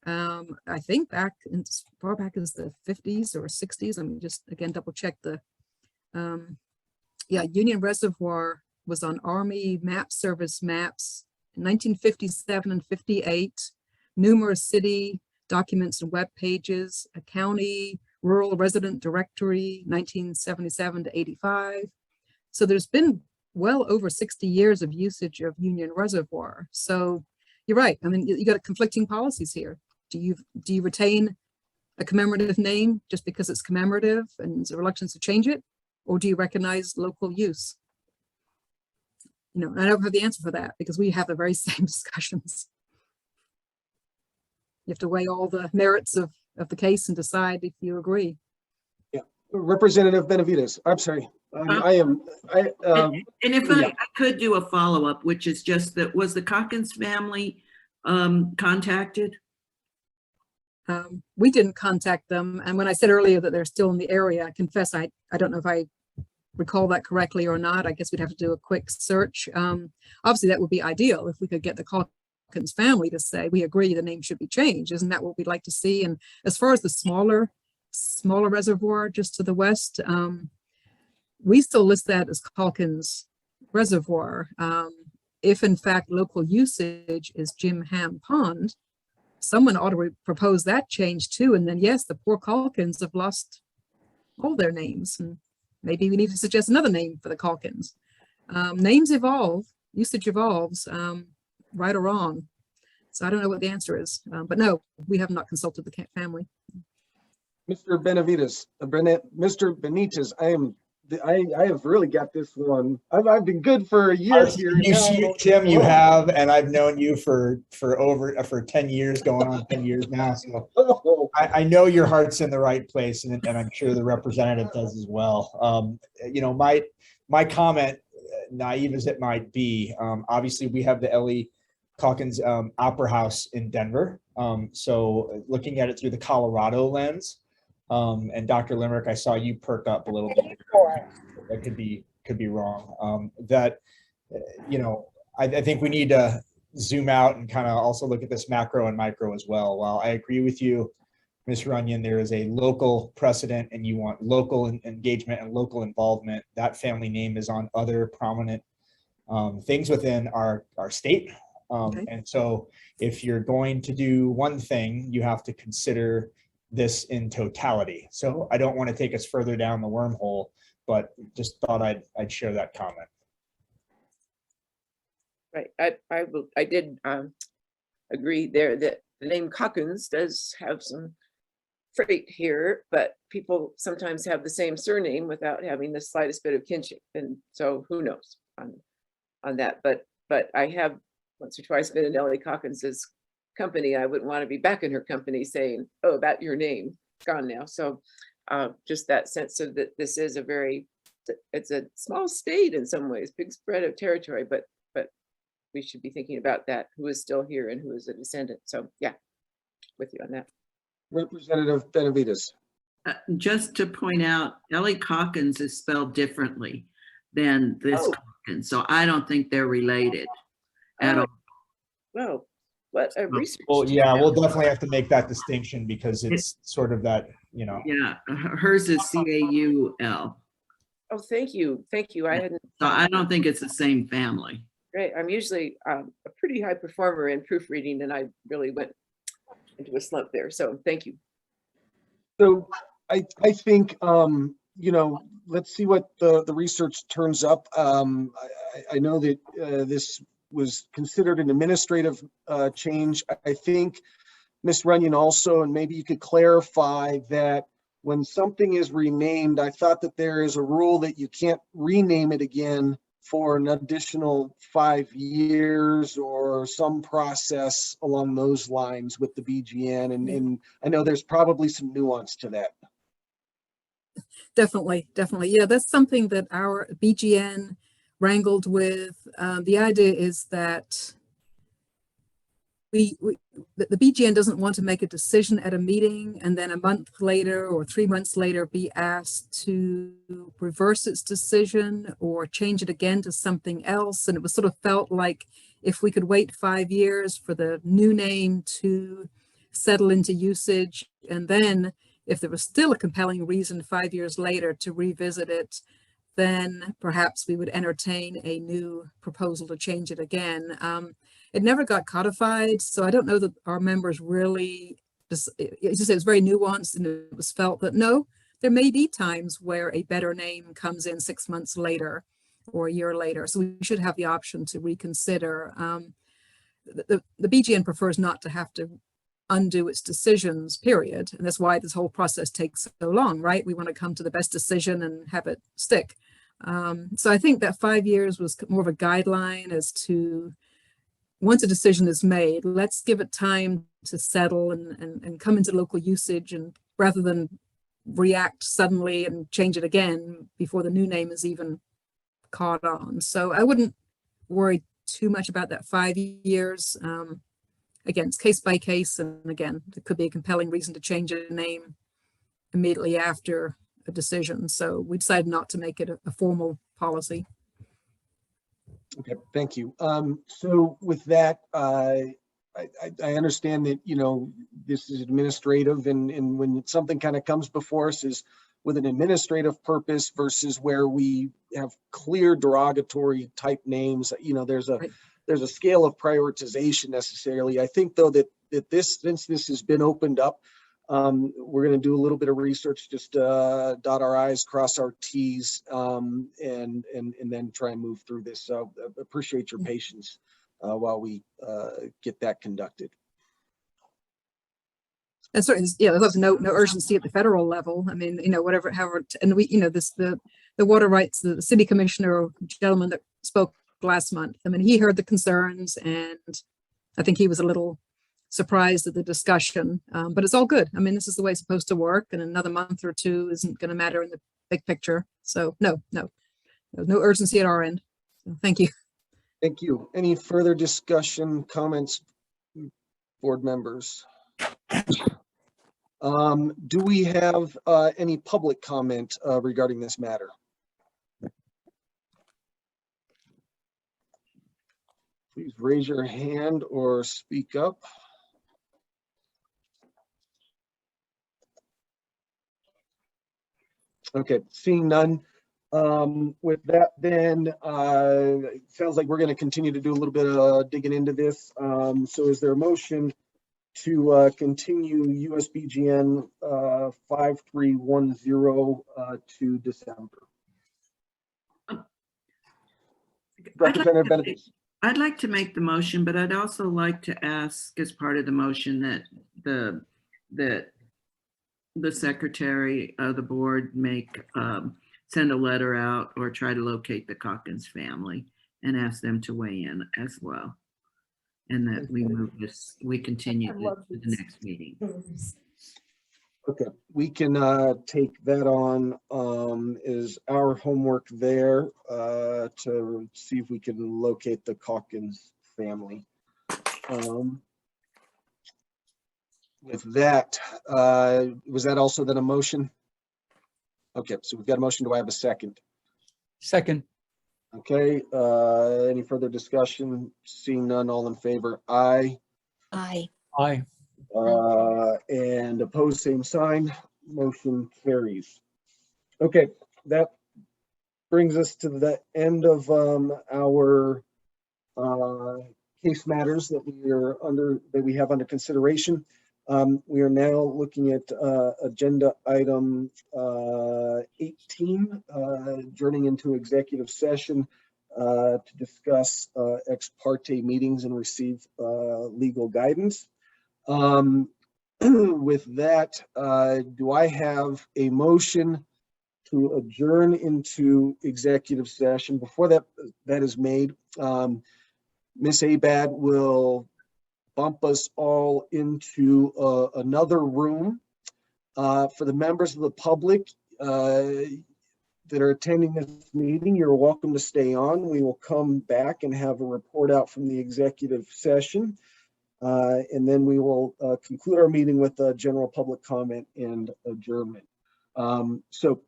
Speaker 16: I think back as far back as the 50s or 60s. Let me just again double check the yeah, Union Reservoir was on Army Map Service maps in 1957 and 58, numerous city documents and web pages, a county rural resident directory, 1977 to 85. So there's been well over 60 years of usage of Union Reservoir. So you're right. I mean, you got conflicting policies here. Do you retain a commemorative name just because it's commemorative and there's a reluctance to change it? Or do you recognize local use? You know, and I don't have the answer for that because we have the very same discussions. You have to weigh all the merits of the case and decide if you agree.
Speaker 1: Yeah, Representative Benavides, I'm sorry.
Speaker 4: And if I could do a follow-up, which is just that, was the Calkins family contacted?
Speaker 16: We didn't contact them. And when I said earlier that they're still in the area, I confess I don't know if I recall that correctly or not. I guess we'd have to do a quick search. Obviously, that would be ideal if we could get the Calkins family to say, we agree the name should be changed. Isn't that what we'd like to see? And as far as the smaller reservoir just to the west, we still list that as Calkins Reservoir. If in fact local usage is Jim Ham Pond, someone ought to propose that change too. And then yes, the poor Calkins have lost all their names. And maybe we need to suggest another name for the Calkins. Names evolve, usage evolves, right or wrong. So I don't know what the answer is, but no, we have not consulted the family.
Speaker 1: Mr. Benavides, Mr. Benitez, I have really got this one. I've been good for a year here.
Speaker 7: Tim, you have, and I've known you for 10 years, going on 10 years now. So I know your heart's in the right place, and I'm sure the representative does as well. You know, my comment, naive as it might be, obviously we have the Ellie Calkins Opera House in Denver. So looking at it through the Colorado lens. And Dr. Limerick, I saw you perk up a little bit. That could be wrong. You know, I think we need to zoom out and kind of also look at this macro and micro as well. While I agree with you, Ms. Runyon, there is a local precedent and you want local engagement and local involvement. That family name is on other prominent things within our state. And so if you're going to do one thing, you have to consider this in totality. So I don't want to take us further down the wormhole, but just thought I'd share that comment.
Speaker 11: Right, I did agree there that the name Calkins does have some freight here, but people sometimes have the same surname without having the slightest bit of kinship, and so who knows on that. But I have once or twice been in Ellie Calkins's company. I wouldn't want to be back in her company saying, "Oh, about your name, it's gone now." So just that sense of that this is it's a small state in some ways, big spread of territory, but we should be thinking about that, who is still here and who is a descendant. So yeah, with you on that.
Speaker 1: Representative Benavides.
Speaker 4: Just to point out, Ellie Calkins is spelled differently than this Calkins, so I don't think they're related at all.
Speaker 11: Well, what a research.
Speaker 7: Well, yeah, we'll definitely have to make that distinction because it's sort of that, you know.
Speaker 4: Yeah, hers is C-A-U-L.
Speaker 11: Oh, thank you. I hadn't.
Speaker 4: So I don't think it's the same family.
Speaker 11: Great. I'm usually a pretty high performer in proofreading, and I really went into a slump there. So thank you.
Speaker 1: So I think, you know, let's see what the research turns up. I know that this was considered an administrative change. I think, Ms. Runyon, also, and maybe you could clarify that when something is renamed, I thought that there is a rule that you can't rename it again for an additional 5 years or some process along those lines with the BGN. And I know there's probably some nuance to that.
Speaker 16: Definitely. Yeah, that's something that our BGN wrangled with. The idea is that the BGN doesn't want to make a decision at a meeting and then a month later or 3 months later be asked to reverse its decision or change it again to something else. And it was sort of felt like if we could wait 5 years for the new name to settle into usage, and then if there was still a compelling reason 5 years later to revisit it, then perhaps we would entertain a new proposal to change it again. It never got codified, so I don't know that our members really, it was very nuanced, and it was felt that no, there may be times where a better name comes in 6 months later or a year later, so we should have the option to reconsider. The BGN prefers not to have to undo its decisions, period, and that's why this whole process takes so long, right? We want to come to the best decision and have it stick. So I think that 5 years was more of a guideline as to, once a decision is made, let's give it time to settle and come into local usage, and rather than react suddenly and change it again before the new name is even caught on. So I wouldn't worry too much about that 5 years. Again, it's case by case, and again, there could be a compelling reason to change a name immediately after a decision. So we decided not to make it a formal policy.
Speaker 1: Okay, thank you. So with that, I understand that, you know, this is administrative, and when something kind of comes before us is with an administrative purpose versus where we have clear derogatory type names, you know, there's a scale of prioritization necessarily. I think though that since this has been opened up, we're going to do a little bit of research, just dot our I's, cross our T's, and then try and move through this. So appreciate your patience while we get that conducted.
Speaker 16: And certainly, yeah, there's no urgency at the federal level. I mean, you know, however, and we, you know, the water rights, the city commissioner, gentleman that spoke last month, I mean, he heard the concerns, and I think he was a little surprised at the discussion, but it's all good. I mean, this is the way it's supposed to work, and another month or two isn't going to matter in the big picture. So no urgency at our end. So thank you.
Speaker 1: Thank you. Any further discussion, comments, board members? Do we have any public comment regarding this matter? please raise your hand or speak up. Okay, seeing none. With that, then it sounds like we're going to continue to do a little bit of digging into this. So is there a motion to continue USBGN 5310 to December? Representative Benavides.
Speaker 4: I'd like to make the motion, but I'd also like to ask as part of the motion that the secretary of the board send a letter out or try to locate the Calkins family and ask them to weigh in as well. And that we continue to the next meeting.
Speaker 1: Okay, we can take that on as our homework there to see if we can locate the Calkins family. With that, was that also then a motion? Okay, so we've got a motion. Do I have a second?
Speaker 9: Second.
Speaker 1: Okay, any further discussion? Seeing none, all in favor? Aye.
Speaker 3: Aye.
Speaker 9: Aye.
Speaker 1: And opposed, same sign. Motion carries. Okay, that brings us to the end of our case matters that we have under consideration. We are now looking at agenda item 18, journeying into executive session to discuss ex parte meetings and receive legal guidance. With that, do I have a motion to adjourn into executive session? Before that is made, Ms. Abad will bump us all into another room. For the members of the public that are attending this meeting, you're welcome to stay on. We will come back and have a report out from the executive session. And then we will conclude our meeting with general public comment and adjournment. So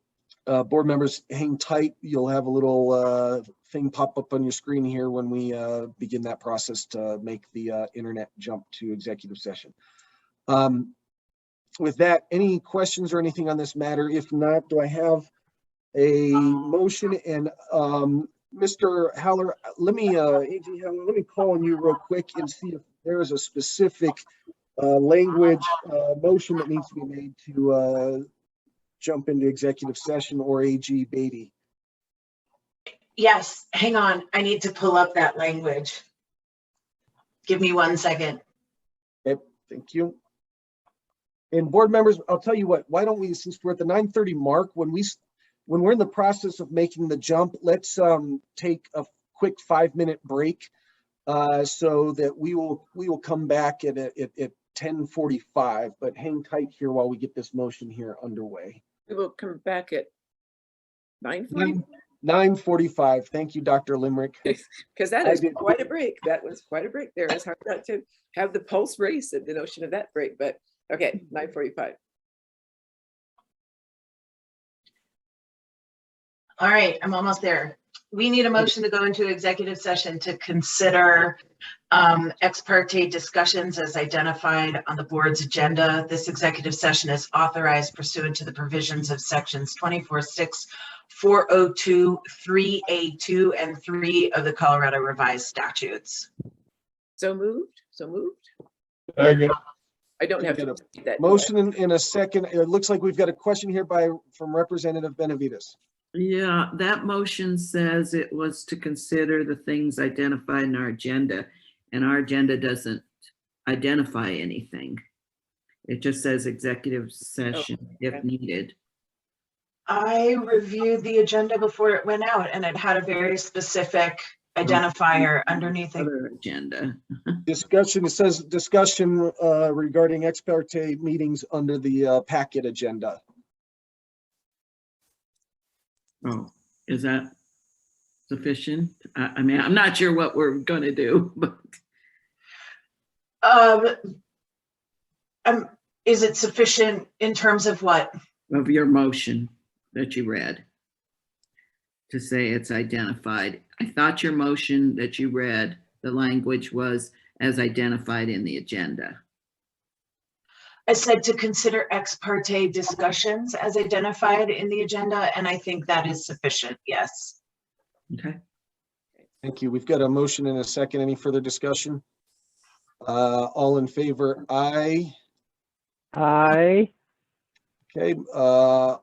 Speaker 1: board members, hang tight. You'll have a little thing pop up on your screen here when we begin that process to make the internet jump to executive session. With that, any questions or anything on this matter? If not, do I have a motion? And Mr. Holler, let me call on you real quick and see if there is a specific language motion that needs to be made to jump into executive session, or AG Beatty.
Speaker 17: Yes, hang on. I need to pull up that language. Give me 1 second.
Speaker 1: Okay, thank you. And board members, I'll tell you what, why don't we, since we're at the 9:30 mark, when we're in the process of making the jump, let's take a quick 5-minute break so that we will come back at 10:45, but hang tight here while we get this motion here underway.
Speaker 11: We will come back at 9:40.
Speaker 1: 9:45. Thank you, Dr. Limerick.
Speaker 11: Because that is quite a break. That was quite a break there. It's hard not to have the pulse race at the notion of that break, but okay, 9:45.
Speaker 17: All right, I'm almost there. We need a motion to go into executive session to consider ex parte discussions as identified on the board's agenda. This executive session is authorized pursuant to the provisions of sections 24(6), 402, 3A2, and 3 of the Colorado Revised Statutes.
Speaker 11: So moved. So moved.
Speaker 10: Second.
Speaker 11: I don't have to repeat that.
Speaker 1: Motion in a second. It looks like we've got a question here from Representative Benavides.
Speaker 4: Yeah, that motion says it was to consider the things identified in our agenda, and our agenda doesn't identify anything. It just says executive session if needed.
Speaker 17: I reviewed the agenda before it went out, and it had a very specific identifier underneath it.
Speaker 4: Other agenda.
Speaker 1: Discussion, it says discussion regarding ex parte meetings under the packet agenda.
Speaker 4: Oh, is that sufficient? I mean, I'm not sure what we're going to do, but.
Speaker 17: Is it sufficient in terms of what?
Speaker 4: Of your motion that you read. To say it's identified. I thought your motion that you read the language was as identified in the agenda.
Speaker 17: I said to consider ex parte discussions as identified in the agenda, and I think that is sufficient, yes.
Speaker 4: Okay.
Speaker 1: Thank you. We've got a motion and a second. Any further discussion? All in favor, aye.
Speaker 13: Aye.
Speaker 1: Okay,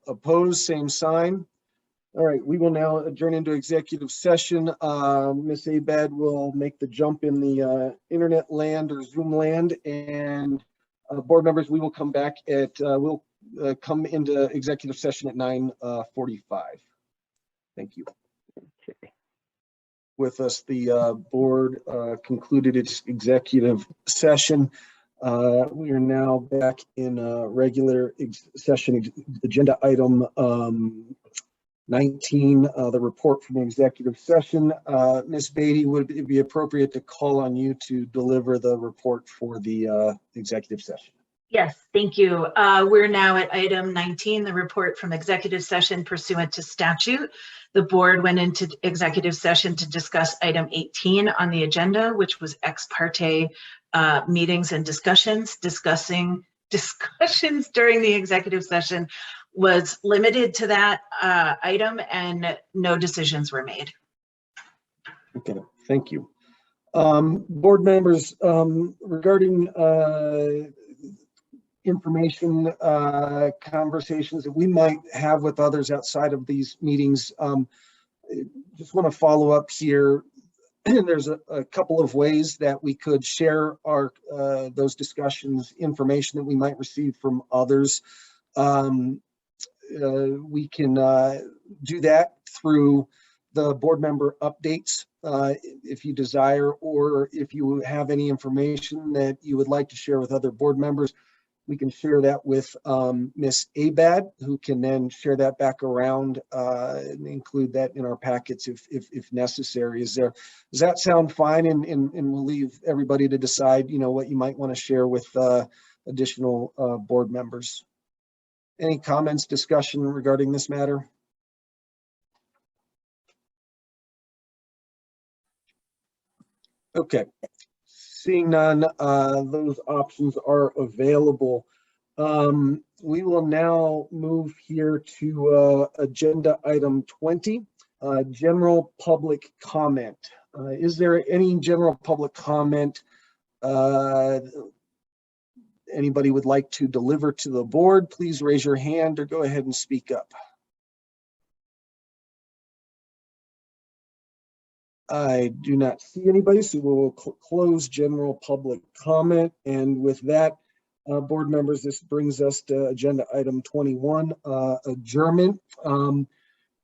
Speaker 1: opposed, same sign. All right, we will now adjourn into executive session. Ms. Abad will make the jump in the internet land or Zoom land, and board members, we will come back at, we'll come into executive session at 9:45. Thank you.
Speaker 13: Okay.
Speaker 1: With us, the board concluded its executive session. We are now back in regular session agenda item 19, the report from the executive session. Ms. Beatty, would it be appropriate to call on you to deliver the report for the executive session?
Speaker 17: Yes, thank you. We're now at item 19, the report from executive session pursuant to statute. The board went into executive session to discuss item 18 on the agenda, which was ex parte meetings and discussions. Discussions during the executive session was limited to that item, and no decisions were made.
Speaker 1: Okay, thank you. Board members, regarding information conversations that we might have with others outside of these meetings, just want to follow up here. There's a couple of ways that we could share our those discussions, information that we might receive from others. We can do that through the board member updates if you desire, or if you have any information that you would like to share with other board members, we can share that with Ms. Abad, who can then share that back around and include that in our packets if necessary. Does that sound fine? And we'll leave everybody to decide, you know, what you might want to share with additional board members. Any comments, discussion regarding this matter? Okay. Seeing none, those options are available. We will now move here to agenda item 20, general public comment. Is there any general public comment anybody would like to deliver to the board? Please raise your hand or go ahead and speak up. I do not see anybody, so we will close general public comment. And with that, board members, this brings us to agenda item 21, adjournment.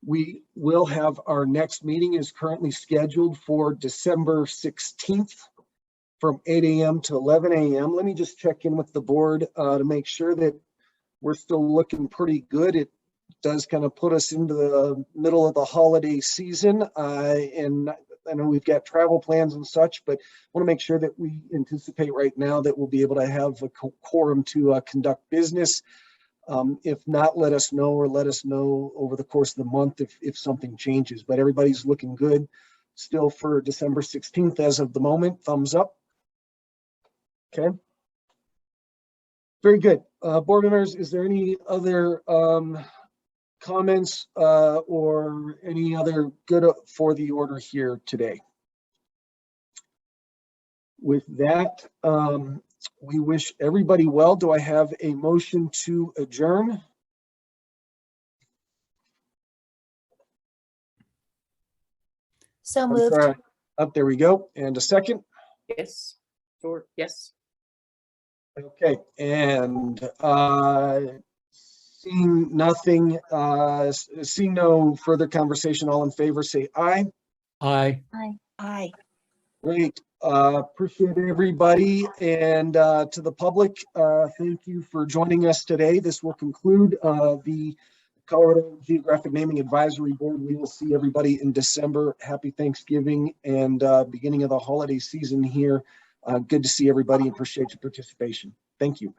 Speaker 1: We will have our next meeting is currently scheduled for December 16th from 8 a.m. to 11 a.m. Let me just check in with the board to make sure that we're still looking pretty good. It does kind of put us into the middle of the holiday season, and I know we've got travel plans and such, but I want to make sure that we anticipate right now that we'll be able to have a quorum to conduct business. If not, let us know, or let us know over the course of the month if something changes. But everybody's looking good still for December 16th as of the moment. Thumbs up. Okay. Very good. Board members, is there any other comments or any other good for the order here today? With that, we wish everybody well. Do I have a motion to adjourn?
Speaker 3: So moved.
Speaker 1: Up there we go. And a second?
Speaker 11: Yes, sure, yes.
Speaker 1: Okay, and seeing nothing, seeing no further conversation, all in favor, say aye.
Speaker 9: Aye.
Speaker 3: Aye. Aye.
Speaker 1: Great. Appreciate everybody, and to the public, thank you for joining us today. This will conclude the Colorado Geographic Naming Advisory Board. We will see everybody in December. Happy Thanksgiving and beginning of the holiday season here. Good to see everybody and appreciate your participation. Thank you.